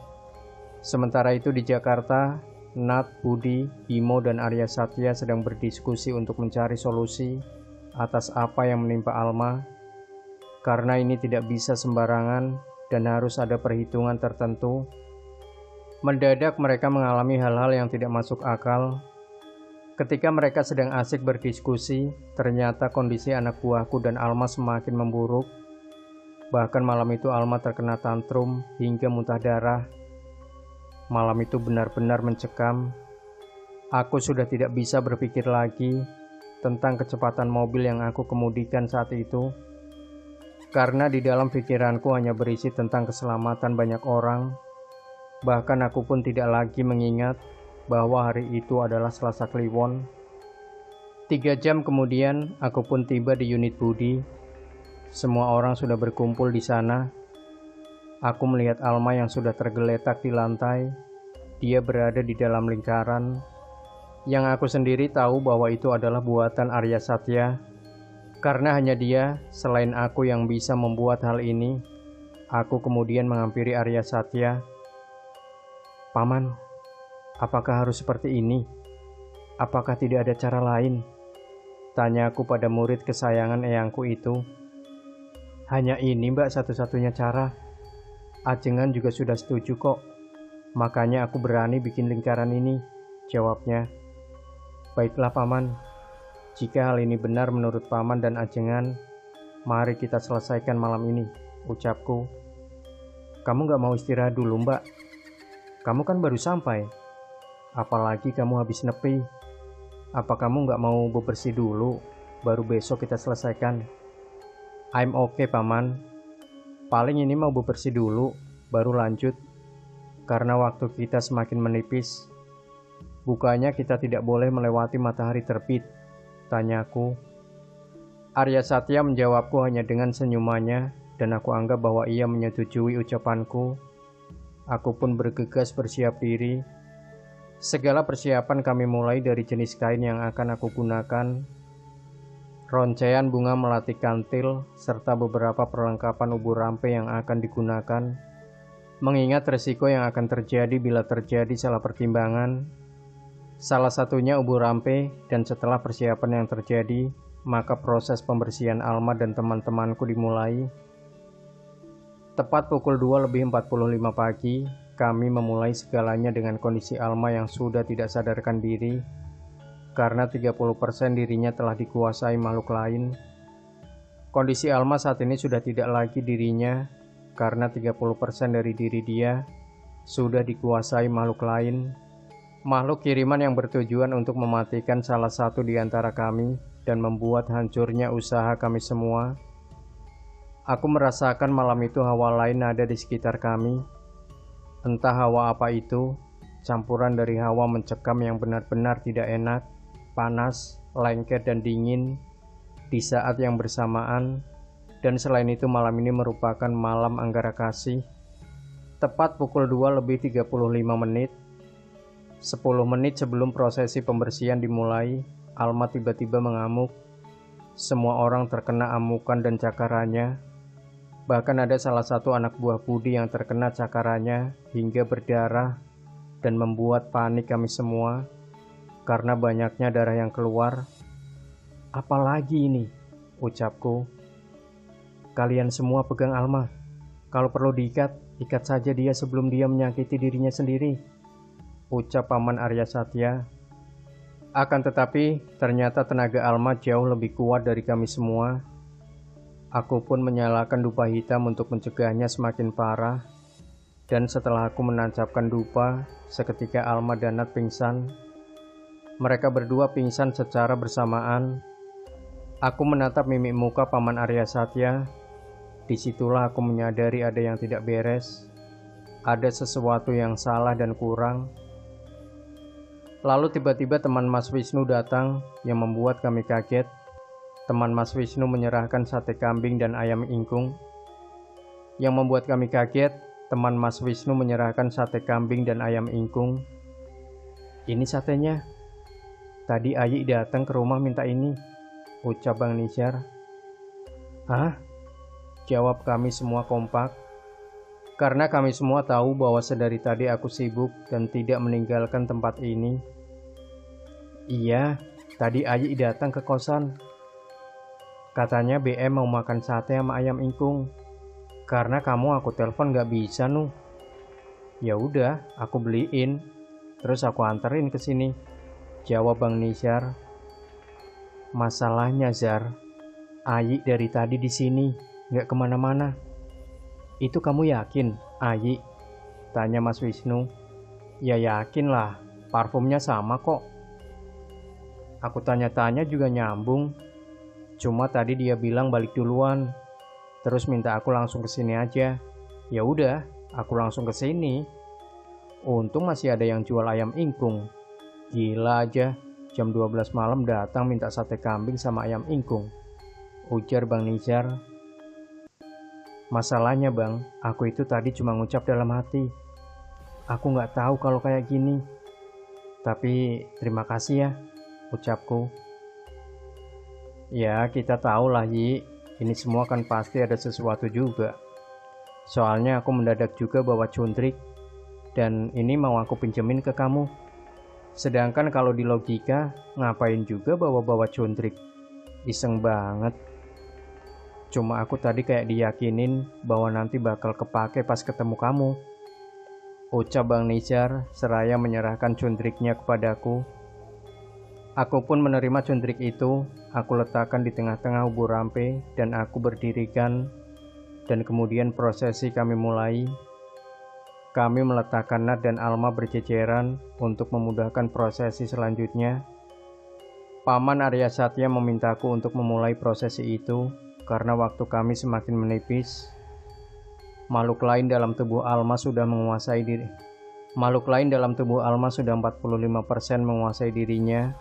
Sementara itu di Jakarta, Nat, Budi, Bimo, dan Arya Satya sedang berdiskusi untuk mencari solusi atas apa yang menimpa Alma. Karena ini tidak bisa sembarangan dan harus ada perhitungan tertentu. Mendadak mereka mengalami hal-hal yang tidak masuk akal. Ketika mereka sedang asik berdiskusi, ternyata kondisi anak buahku dan Alma semakin memburuk. Bahkan malam itu Alma terkena tantrum hingga muntah darah. Malam itu benar-benar mencekam. Aku sudah tidak bisa berpikir lagi tentang kecepatan mobil yang aku kemudikan saat itu, karena di dalam pikiranku hanya berisi tentang keselamatan banyak orang. Bahkan aku pun tidak lagi mengingat bahwa hari itu adalah Selasa Kliwon. 3 jam kemudian, aku pun tiba di unit Budi. Semua orang sudah berkumpul di sana. Aku melihat Alma yang sudah tergeletak di lantai. Dia berada di dalam lingkaran, yang aku sendiri tahu bahwa itu adalah buatan Arya Satya, karena hanya dia, selain aku, yang bisa membuat hal ini. Aku kemudian menghampiri Arya Satya. Paman, apakah harus seperti ini? Apakah tidak ada cara lain? Tanyaku pada murid kesayangan eyangku itu. Hanya ini mbak satu-satunya cara. Ajengan juga sudah setuju kok. Makanya aku berani bikin lingkaran ini, jawabnya. Baiklah paman, jika hal ini benar menurut paman dan ajengan, mari kita selesaikan malam ini, ucapku. Kamu gak mau istirahat dulu mbak? Kamu kan baru sampai. Apalagi kamu habis nepi. Apa kamu gak mau bebersih dulu, baru besok kita selesaikan? I'm okay paman. Paling ini mau bebersih dulu, baru lanjut. Karena waktu kita semakin menipis. Bukannya kita tidak boleh melewati matahari terbit, tanyaku. Arya Satya menjawabku hanya dengan senyumannya, dan aku anggap bahwa ia menyetujui ucapanku. Aku pun bergegas bersiap diri. Segala persiapan kami mulai dari jenis kain yang akan aku gunakan, roncaian bunga melati kantil, serta beberapa perlengkapan ubu rampe yang akan digunakan. Mengingat resiko yang akan terjadi bila terjadi salah pertimbangan, salah satunya ubu rampe, dan setelah persiapan yang terjadi, maka proses pembersihan Alma dan teman-temanku dimulai. Tepat pukul 2:45 pagi, kami memulai segalanya dengan kondisi Alma yang sudah tidak sadarkan diri, karena 30% dirinya telah dikuasai makhluk lain. Kondisi Alma saat ini sudah tidak lagi dirinya, karena 30% dari diri dia sudah dikuasai makhluk lain. Makhluk kiriman yang bertujuan untuk mematikan salah satu di antara kami dan membuat hancurnya usaha kami semua. Aku merasakan malam itu hawa lain ada di sekitar kami. Entah hawa apa itu, campuran dari hawa mencekam yang benar-benar tidak enak, panas, lengket dan dingin di saat yang bersamaan. Dan selain itu malam ini merupakan malam Anggara Kasih. Tepat pukul 2:35, 10 menit sebelum prosesi pembersihan dimulai, Alma tiba-tiba mengamuk. Semua orang terkena amukan dan cakarannya. Bahkan ada salah satu anak buah Budi yang terkena cakarannya hingga berdarah dan membuat panik kami semua karena banyaknya darah yang keluar. Apalagi ini, ucapku. Kalian semua pegang Alma. Kalau perlu diikat, ikat saja dia sebelum dia menyakiti dirinya sendiri, ucap Paman Arya Satya. Akan tetapi, ternyata tenaga Alma jauh lebih kuat dari kami semua. Aku pun menyalakan dupa hitam untuk mencegahnya semakin parah. Dan setelah aku menancapkan dupa, seketika Alma dan Nat pingsan. Mereka berdua pingsan secara bersamaan. Aku menatap mimik muka Paman Arya Satya. Disitulah aku menyadari ada yang tidak beres. Ada sesuatu yang salah dan kurang. Lalu tiba-tiba teman Mas Wisnu datang yang membuat kami kaget. Teman Mas Wisnu menyerahkan sate kambing dan ayam ingkung. Yang membuat kami kaget, teman Mas Wisnu menyerahkan sate kambing dan ayam ingkung. Ini satenya. Tadi Ayi datang ke rumah minta ini, ucap Bang Nisyar. Hah? Jawab kami semua kompak. Karena kami semua tahu bahwa sedari tadi aku sibuk dan tidak meninggalkan tempat ini. Iya, tadi Ayi datang ke kosan. Katanya BM mau makan sate sama ayam ingkung. Karena kamu aku telepon gak bisa nuh. Ya udah, aku beliin. Terus aku anterin ke sini. Jawab Bang Nisyar. Masalahnya Zar, Ayi dari tadi di sini, gak kemana-mana. Itu kamu yakin, Ayi? Tanya Mas Wisnu. Ya yakin lah, parfumnya sama kok. Aku tanya-tanya juga nyambung. Cuma tadi dia bilang balik duluan, terus minta aku langsung kesini aja. Ya udah, aku langsung kesini. Untung masih ada yang jual ayam ingkung. Gila aja, jam 12 malam datang minta sate kambing sama ayam ingkung, ujar Bang Nisyar. Masalahnya bang, aku itu tadi cuma ngucap dalam hati. Aku gak tahu kalau kayak gini. Tapi terima kasih ya, ucapku. Ya kita tahu lah Yi, ini semua kan pasti ada sesuatu juga. Soalnya aku mendadak juga bawa cundrik, dan ini mau aku pinjemin ke kamu. Sedangkan kalau di logika, ngapain juga bawa-bawa cundrik? Iseng banget. Cuma aku tadi kayak diyakinin bahwa nanti bakal kepake pas ketemu kamu. Ucap Bang Nizar seraya menyerahkan cundriknya kepadaku. Aku pun menerima cundrik itu. Aku letakkan di tengah-tengah ubur rampe dan aku berdirikan. Dan kemudian prosesi kami mulai. Kami meletakkan Nat dan Alma berjejeran untuk memudahkan prosesi selanjutnya. Paman Arya Satya memintaku untuk memulai prosesi itu karena waktu kami semakin menipis. Makhluk lain dalam tubuh Alma sudah menguasai diri. Makhluk lain dalam tubuh Alma sudah 45% menguasai dirinya.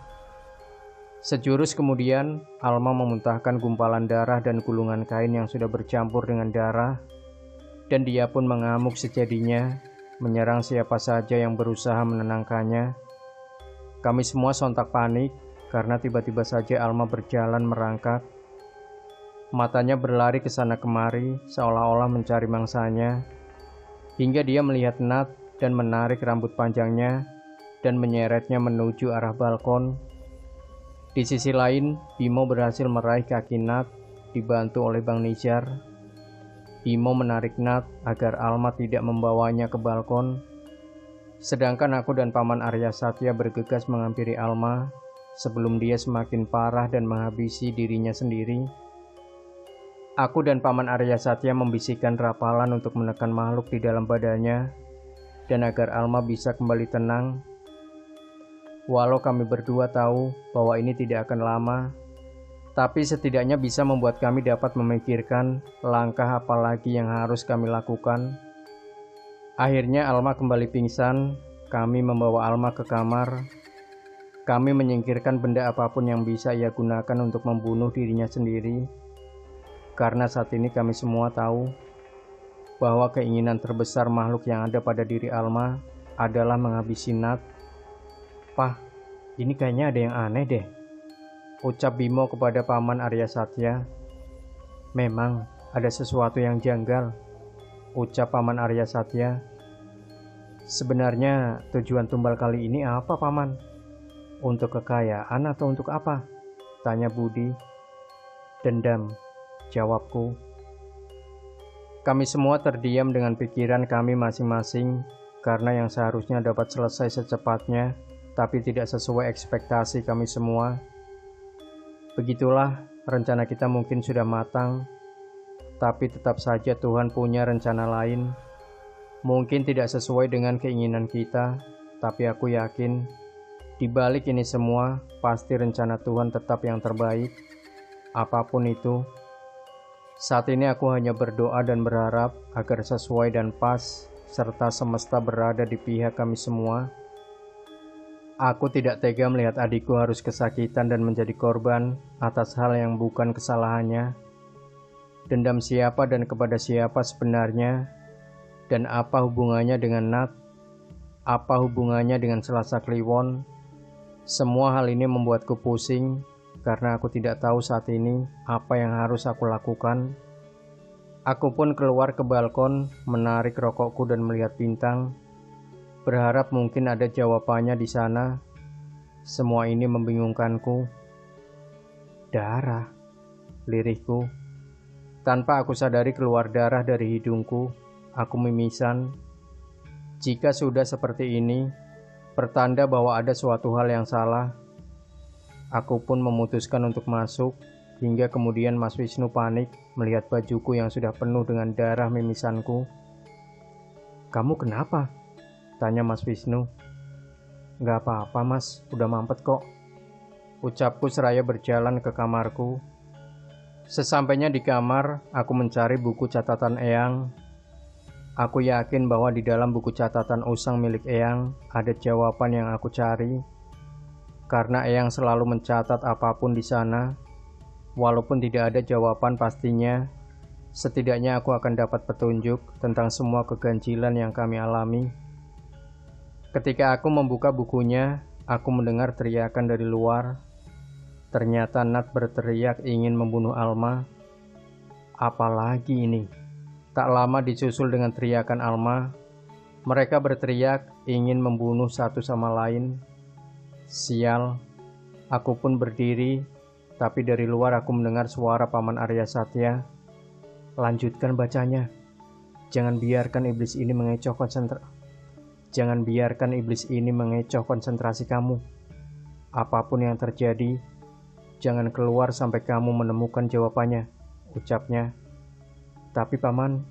Sejurus kemudian, Alma memuntahkan gumpalan darah dan gulungan kain yang sudah bercampur dengan darah, dan dia pun mengamuk sejadinya, menyerang siapa saja yang berusaha menenangkannya. Kami semua sontak panik, karena tiba-tiba saja Alma berjalan merangkak. Matanya berlari ke sana kemari, seolah-olah mencari mangsanya, hingga dia melihat Nat dan menarik rambut panjangnya dan menyeretnya menuju arah balkon. Di sisi lain, Bimo berhasil meraih kaki Nat, dibantu oleh Bang Nizar. Bimo menarik Nat agar Alma tidak membawanya ke balkon. Sedangkan aku dan Paman Arya Satya bergegas menghampiri Alma sebelum dia semakin parah dan menghabisi dirinya sendiri. Aku dan Paman Arya Satya membisikkan rapalan untuk menekan makhluk di dalam badannya dan agar Alma bisa kembali tenang. Walau kami berdua tahu bahwa ini tidak akan lama, tapi setidaknya bisa membuat kami dapat memikirkan langkah apa lagi yang harus kami lakukan. Akhirnya Alma kembali pingsan. Kami membawa Alma ke kamar. Kami menyingkirkan benda apapun yang bisa ia gunakan untuk membunuh dirinya sendiri. Karena saat ini kami semua tahu bahwa keinginan terbesar makhluk yang ada pada diri Alma adalah menghabisi Nat. "Pah, ini kayaknya ada yang aneh deh," ucap Bimo kepada Paman Arya Satya. "Memang ada sesuatu yang janggal," ucap Paman Arya Satya. "Sebenarnya tujuan tumbal kali ini apa, Paman? Untuk kekayaan atau untuk apa?" tanya Budi. "Dendam," jawabku. Kami semua terdiam dengan pikiran kami masing-masing karena yang seharusnya dapat selesai secepatnya tapi tidak sesuai ekspektasi kami semua. Begitulah, rencana kita mungkin sudah matang, tapi tetap saja Tuhan punya rencana lain. Mungkin tidak sesuai dengan keinginan kita, tapi aku yakin di balik ini semua pasti rencana Tuhan tetap yang terbaik, apapun itu. Saat ini aku hanya berdoa dan berharap agar sesuai dan pas, serta semesta berada di pihak kami semua. Aku tidak tega melihat adikku harus kesakitan dan menjadi korban atas hal yang bukan kesalahannya. Dendam siapa dan kepada siapa sebenarnya? Dan apa hubungannya dengan Nat? Apa hubungannya dengan Selasa Kliwon? Semua hal ini membuatku pusing, karena aku tidak tahu saat ini apa yang harus aku lakukan. Aku pun keluar ke balkon, menarik rokokku dan melihat bintang, berharap mungkin ada jawabannya di sana. Semua ini membingungkanku. Darah, lirihku. Tanpa aku sadari keluar darah dari hidungku. Aku mimisan. Jika sudah seperti ini, pertanda bahwa ada suatu hal yang salah. Aku pun memutuskan untuk masuk, hingga kemudian Mas Wisnu panik melihat bajuku yang sudah penuh dengan darah mimisanku. "Kamu kenapa?" tanya Mas Wisnu. "Gak apa-apa Mas, udah mampet kok," ucapku seraya berjalan ke kamarku. Sesampainya di kamar, aku mencari buku catatan Eyang. Aku yakin bahwa di dalam buku catatan usang milik Eyang ada jawaban yang aku cari. Karena Eyang selalu mencatat apapun di sana, walaupun tidak ada jawaban pastinya, setidaknya aku akan dapat petunjuk tentang semua keganjilan yang kami alami. Ketika aku membuka bukunya, aku mendengar teriakan dari luar. Ternyata Nat berteriak ingin membunuh Alma. Apalagi ini? Tak lama disusul dengan teriakan Alma. Mereka berteriak ingin membunuh satu sama lain. Sial, aku pun berdiri, tapi dari luar aku mendengar suara Paman Arya Satya. Lanjutkan bacanya. Jangan biarkan iblis ini mengecoh konsentrasi kamu. Apapun yang terjadi, jangan keluar sampai kamu menemukan jawabannya, ucapnya. Tapi Paman,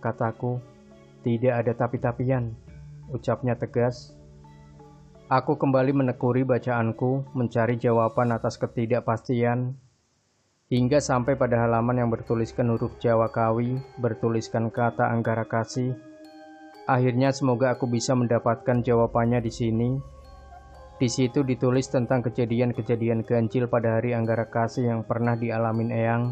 kataku, tidak ada tapi-tapian, ucapnya tegas. Aku kembali menekuni bacaanku, mencari jawaban atas ketidakpastian, hingga sampai pada halaman yang bertuliskan huruf Jawa Kawi, bertuliskan kata Anggara Kasih. Akhirnya semoga aku bisa mendapatkan jawabannya di sini. Di situ ditulis tentang kejadian-kejadian ganjil pada hari Anggara Kasih yang pernah dialamin Eyang.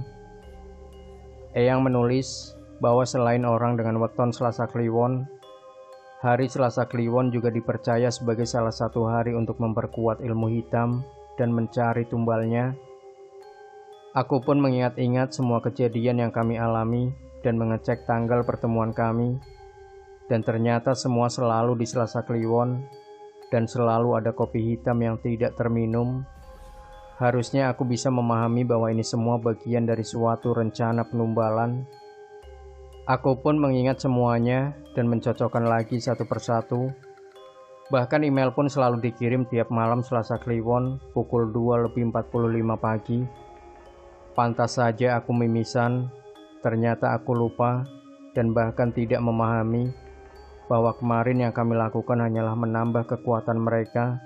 Eyang menulis bahwa selain orang dengan weton Selasa Kliwon, hari Selasa Kliwon juga dipercaya sebagai salah satu hari untuk memperkuat ilmu hitam dan mencari tumbalnya. Aku pun mengingat-ingat semua kejadian yang kami alami dan mengecek tanggal pertemuan kami, dan ternyata semua selalu di Selasa Kliwon, dan selalu ada kopi hitam yang tidak terminum. Harusnya aku bisa memahami bahwa ini semua bagian dari suatu rencana penumbalan. Aku pun mengingat semuanya dan mencocokkan lagi satu persatu. Bahkan email pun selalu dikirim tiap malam Selasa Kliwon pukul 2:45 pagi. Pantas saja aku mimisan, ternyata aku lupa dan bahkan tidak memahami bahwa kemarin yang kami lakukan hanyalah menambah kekuatan mereka.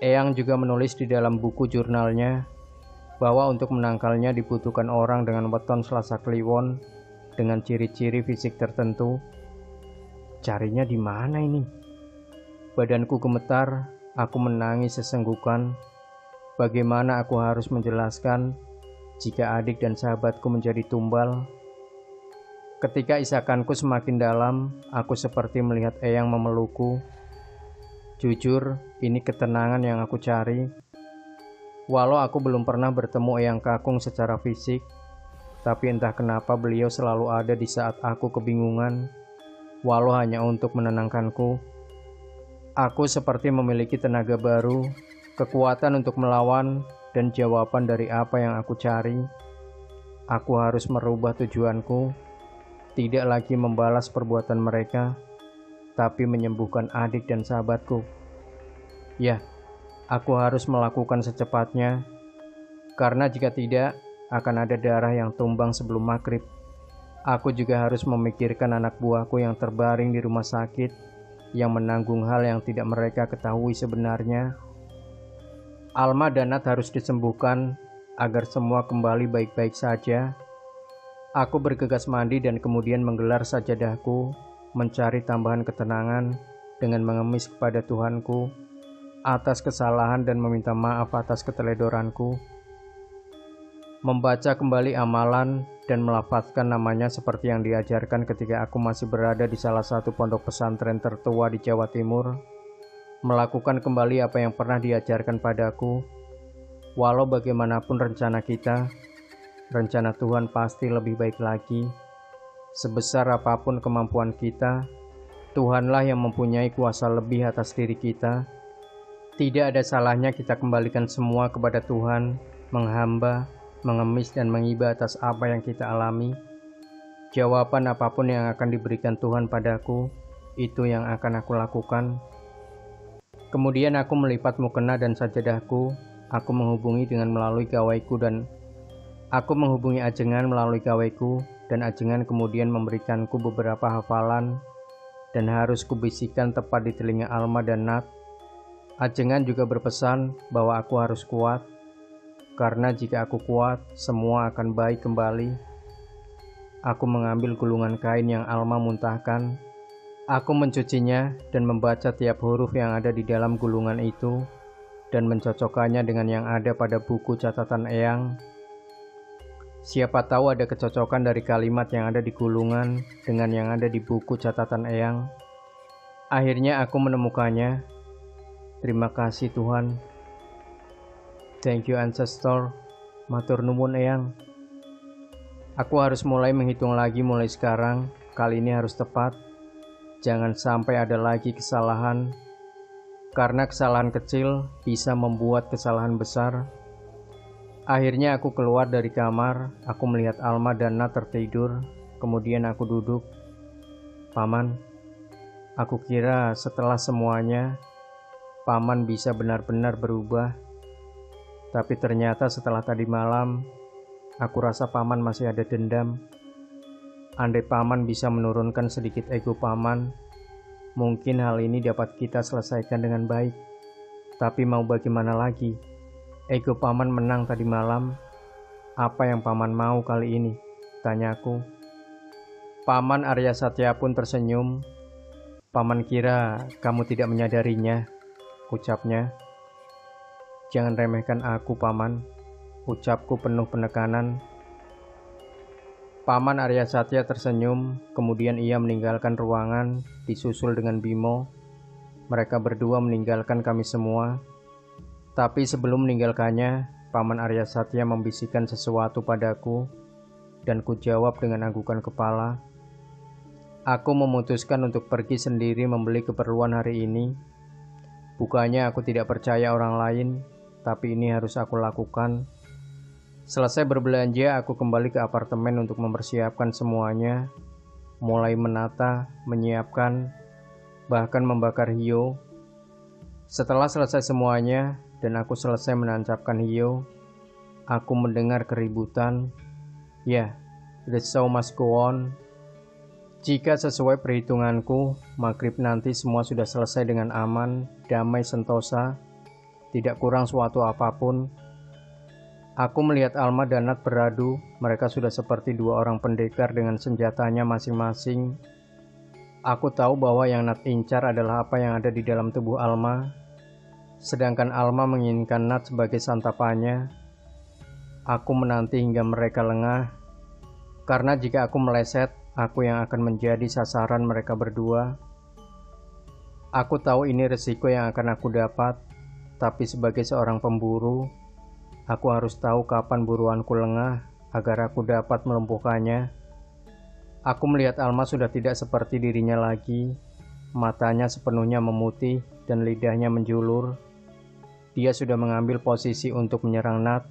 Eyang juga menulis di dalam buku jurnalnya bahwa untuk menangkalnya dibutuhkan orang dengan weton Selasa Kliwon dengan ciri-ciri fisik tertentu. Carinya di mana ini? Badanku gemetar, aku menangis sesenggukan. Bagaimana aku harus menjelaskan jika adik dan sahabatku menjadi tumbal? Ketika isakanku semakin dalam, aku seperti melihat Eyang memelukku. Jujur, ini ketenangan yang aku cari. Walau aku belum pernah bertemu Eyang Kakung secara fisik, tapi entah kenapa beliau selalu ada di saat aku kebingungan, walau hanya untuk menenangkanku. Aku seperti memiliki tenaga baru, kekuatan untuk melawan, dan jawaban dari apa yang aku cari. Aku harus merubah tujuanku, tidak lagi membalas perbuatan mereka, tapi menyembuhkan adik dan sahabatku. Ya, aku harus melakukan secepatnya, karena jika tidak, akan ada darah yang tumbang sebelum maghrib. Aku juga harus memikirkan anak buahku yang terbaring di rumah sakit, yang menanggung hal yang tidak mereka ketahui sebenarnya. Alma dan Nat harus disembuhkan, agar semua kembali baik-baik saja. Aku bergegas mandi dan kemudian menggelar sajadahku, mencari tambahan ketenangan dengan mengemis kepada Tuhanku atas kesalahan dan meminta maaf atas keteledoranku. Membaca kembali amalan dan melafazkan namanya seperti yang diajarkan ketika aku masih berada di salah satu pondok pesantren tertua di Jawa Timur. Melakukan kembali apa yang pernah diajarkan padaku. Walau bagaimanapun rencana kita, rencana Tuhan pasti lebih baik lagi. Sebesar apapun kemampuan kita, Tuhanlah yang mempunyai kuasa lebih atas diri kita. Tidak ada salahnya kita kembalikan semua kepada Tuhan, menghamba, mengemis dan mengiba atas apa yang kita alami. Jawaban apapun yang akan diberikan Tuhan padaku, itu yang akan aku lakukan. Kemudian aku melipat mukena dan sajadahku. Aku menghubungi Ajengan melalui gawaiku, dan Ajengan kemudian memberikanku beberapa hafalan dan harus kubisikkan tepat di telinga Alma dan Nat. Ajengan juga berpesan bahwa aku harus kuat, karena jika aku kuat, semua akan baik kembali. Aku mengambil gulungan kain yang Alma muntahkan. Aku mencucinya dan membaca tiap huruf yang ada di dalam gulungan itu, dan mencocokkannya dengan yang ada pada buku catatan Eyang. Siapa tahu ada kecocokan dari kalimat yang ada di gulungan dengan yang ada di buku catatan Eyang. Akhirnya aku menemukannya. Terima kasih Tuhan. Thank you ancestor. Matur nuwun Eyang. Aku harus mulai menghitung lagi mulai sekarang. Kali ini harus tepat. Jangan sampai ada lagi kesalahan. Karena kesalahan kecil bisa membuat kesalahan besar. Akhirnya aku keluar dari kamar. Aku melihat Alma dan Nat tertidur. Kemudian aku duduk. Paman, aku kira setelah semuanya Paman bisa benar-benar berubah. Tapi ternyata setelah tadi malam, aku rasa Paman masih ada dendam. Andai Paman bisa menurunkan sedikit ego Paman, mungkin hal ini dapat kita selesaikan dengan baik. Tapi mau bagaimana lagi? Ego Paman menang tadi malam. Apa yang Paman mau kali ini? Tanyaku. Paman Arya Satya pun tersenyum. Paman kira kamu tidak menyadarinya, ucapnya. Jangan remehkan aku, Paman, ucapku penuh penekanan. Paman Arya Satya tersenyum, kemudian ia meninggalkan ruangan, disusul dengan Bimo. Mereka berdua meninggalkan kami semua. Tapi sebelum meninggalkannya, Paman Arya Satya membisikkan sesuatu padaku, dan ku jawab dengan anggukan kepala. Aku memutuskan untuk pergi sendiri membeli keperluan hari ini. Bukannya aku tidak percaya orang lain, tapi ini harus aku lakukan. Selesai berbelanja, aku kembali ke apartemen untuk mempersiapkan semuanya, mulai menata, menyiapkan, bahkan membakar hiyo. Setelah selesai semuanya, dan aku selesai menancapkan hiyo, aku mendengar keributan. Ya, the show must go on. Jika sesuai perhitunganku, maghrib nanti semua sudah selesai dengan aman, damai sentosa, tidak kurang suatu apapun. Aku melihat Alma dan Nat beradu, mereka sudah seperti dua orang pendekar dengan senjatanya masing-masing. Aku tahu bahwa yang Nat incar adalah apa yang ada di dalam tubuh Alma, sedangkan Alma menginginkan Nat sebagai santapannya. Aku menanti hingga mereka lengah, karena jika aku meleset, aku yang akan menjadi sasaran mereka berdua. Aku tahu ini resiko yang akan aku dapat, tapi sebagai seorang pemburu, aku harus tahu kapan buruanku lengah agar aku dapat melumpuhkannya. Aku melihat Alma sudah tidak seperti dirinya lagi. Matanya sepenuhnya memutih dan lidahnya menjulur. Dia sudah mengambil posisi untuk menyerang Nat.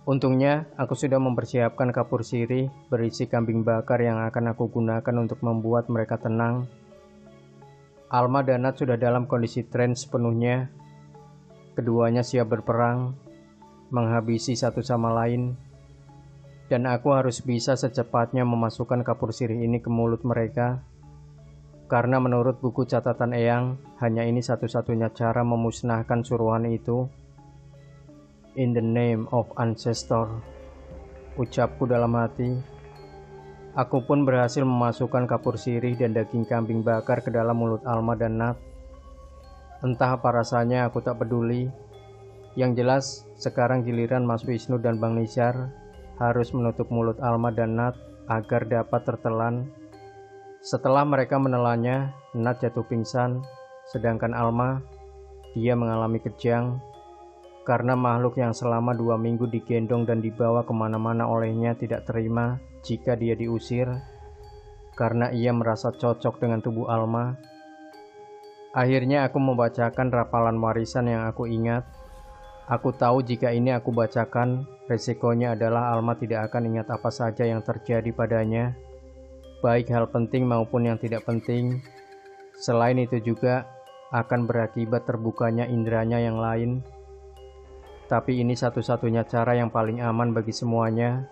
Untungnya, aku sudah mempersiapkan kapur sirih berisi kambing bakar yang akan aku gunakan untuk membuat mereka tenang. Alma dan Nat sudah dalam kondisi trance sepenuhnya. Keduanya siap berperang, menghabisi satu sama lain. Dan aku harus bisa secepatnya memasukkan kapur sirih ini ke mulut mereka. Karena menurut buku catatan Eyang, hanya ini satu-satunya cara memusnahkan suruhan itu. In the name of ancestor, ucapku dalam hati. Aku pun berhasil memasukkan kapur sirih dan daging kambing bakar ke dalam mulut Alma dan Nat. Entah apa rasanya, aku tak peduli. Yang jelas, sekarang giliran Mas Wisnu dan Bang Nizar harus menutup mulut Alma dan Nat agar dapat tertelan. Setelah mereka menelannya, Nat jatuh pingsan, sedangkan Alma, dia mengalami kejang. Karena makhluk yang selama 2 minggu digendong dan dibawa kemana-mana olehnya tidak terima jika dia diusir, karena ia merasa cocok dengan tubuh Alma. Akhirnya aku membacakan rapalan warisan yang aku ingat. Aku tahu jika ini aku bacakan, resikonya adalah Alma tidak akan ingat apa saja yang terjadi padanya, baik hal penting maupun yang tidak penting. Selain itu juga akan berakibat terbukanya inderanya yang lain. Tapi ini satu-satunya cara yang paling aman bagi semuanya.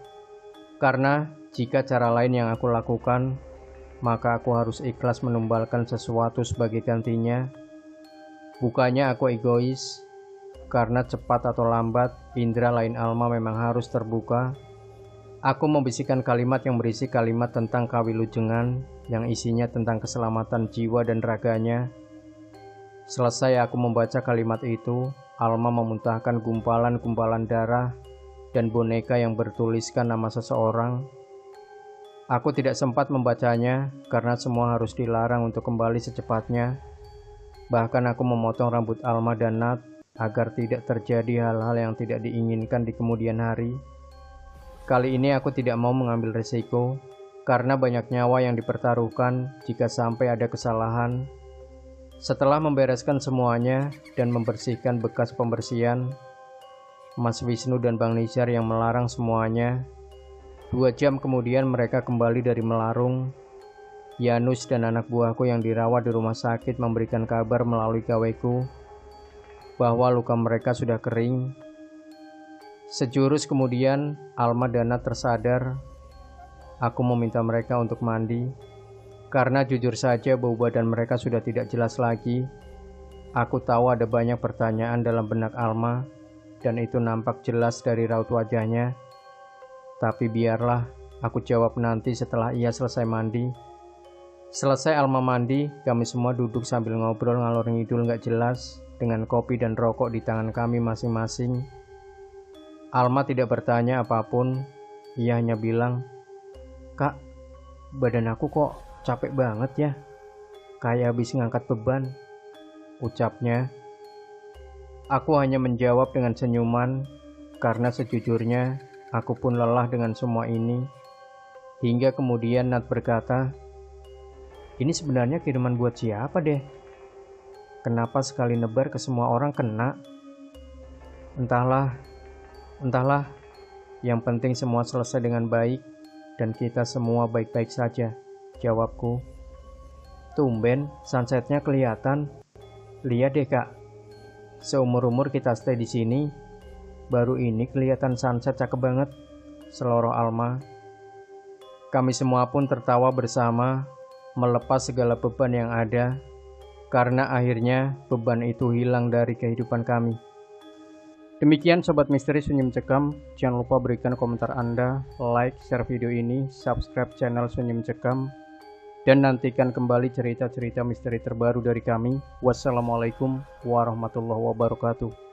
Karena jika cara lain yang aku lakukan, maka aku harus ikhlas menumbalkan sesuatu sebagai gantinya. Bukannya aku egois, karena cepat atau lambat, indera lain Alma memang harus terbuka. Aku membisikkan kalimat yang berisi kalimat tentang kawilujengan, yang isinya tentang keselamatan jiwa dan raganya. Selesai aku membaca kalimat itu, Alma memuntahkan gumpalan-gumpalan darah dan boneka yang bertuliskan nama seseorang. Aku tidak sempat membacanya karena semua harus dilarang untuk kembali secepatnya. Bahkan aku memotong rambut Alma dan Nat agar tidak terjadi hal-hal yang tidak diinginkan di kemudian hari. Kali ini aku tidak mau mengambil risiko, karena banyak nyawa yang dipertaruhkan jika sampai ada kesalahan. Setelah membereskan semuanya dan membersihkan bekas pembersihan, Mas Wisnu dan Bang Nizar yang melarang semuanya. 2 jam kemudian mereka kembali dari melarung. Yanus dan anak buahku yang dirawat di rumah sakit memberikan kabar melalui gaweku bahwa luka mereka sudah kering. Sejurus kemudian, Alma dan Nat tersadar. Aku meminta mereka untuk mandi, karena jujur saja bau badan mereka sudah tidak jelas lagi. Aku tahu ada banyak pertanyaan dalam benak Alma, dan itu nampak jelas dari raut wajahnya. Tapi biarlah, aku jawab nanti setelah ia selesai mandi. Selesai Alma mandi, kami semua duduk sambil ngobrol ngalor ngidul gak jelas, dengan kopi dan rokok di tangan kami masing-masing. Alma tidak bertanya apapun, ia hanya bilang, "Kak, badan aku kok capek banget ya, kayak habis ngangkat beban," ucapnya. Aku hanya menjawab dengan senyuman, karena sejujurnya aku pun lelah dengan semua ini. Hingga kemudian Nat berkata, "Ini sebenarnya kiriman buat siapa deh? Kenapa sekali nebar ke semua orang kena?" Entahlah, yang penting semua selesai dengan baik dan kita semua baik-baik saja, jawabku. Tumben, sunsetnya kelihatan. Lihat deh kak, seumur-umur kita stay di sini, baru ini kelihatan sunset cakep banget, seloroh Alma. Kami semua pun tertawa bersama, melepas segala beban yang ada, karena akhirnya beban itu hilang dari kehidupan kami. Demikian Sobat Misteri Sunyi Mencekam, jangan lupa berikan komentar Anda, like, share video ini, subscribe channel Sunyi Mencekam, dan nantikan kembali cerita-cerita misteri terbaru dari kami. Wassalamualaikum warahmatullahi wabarakatuh.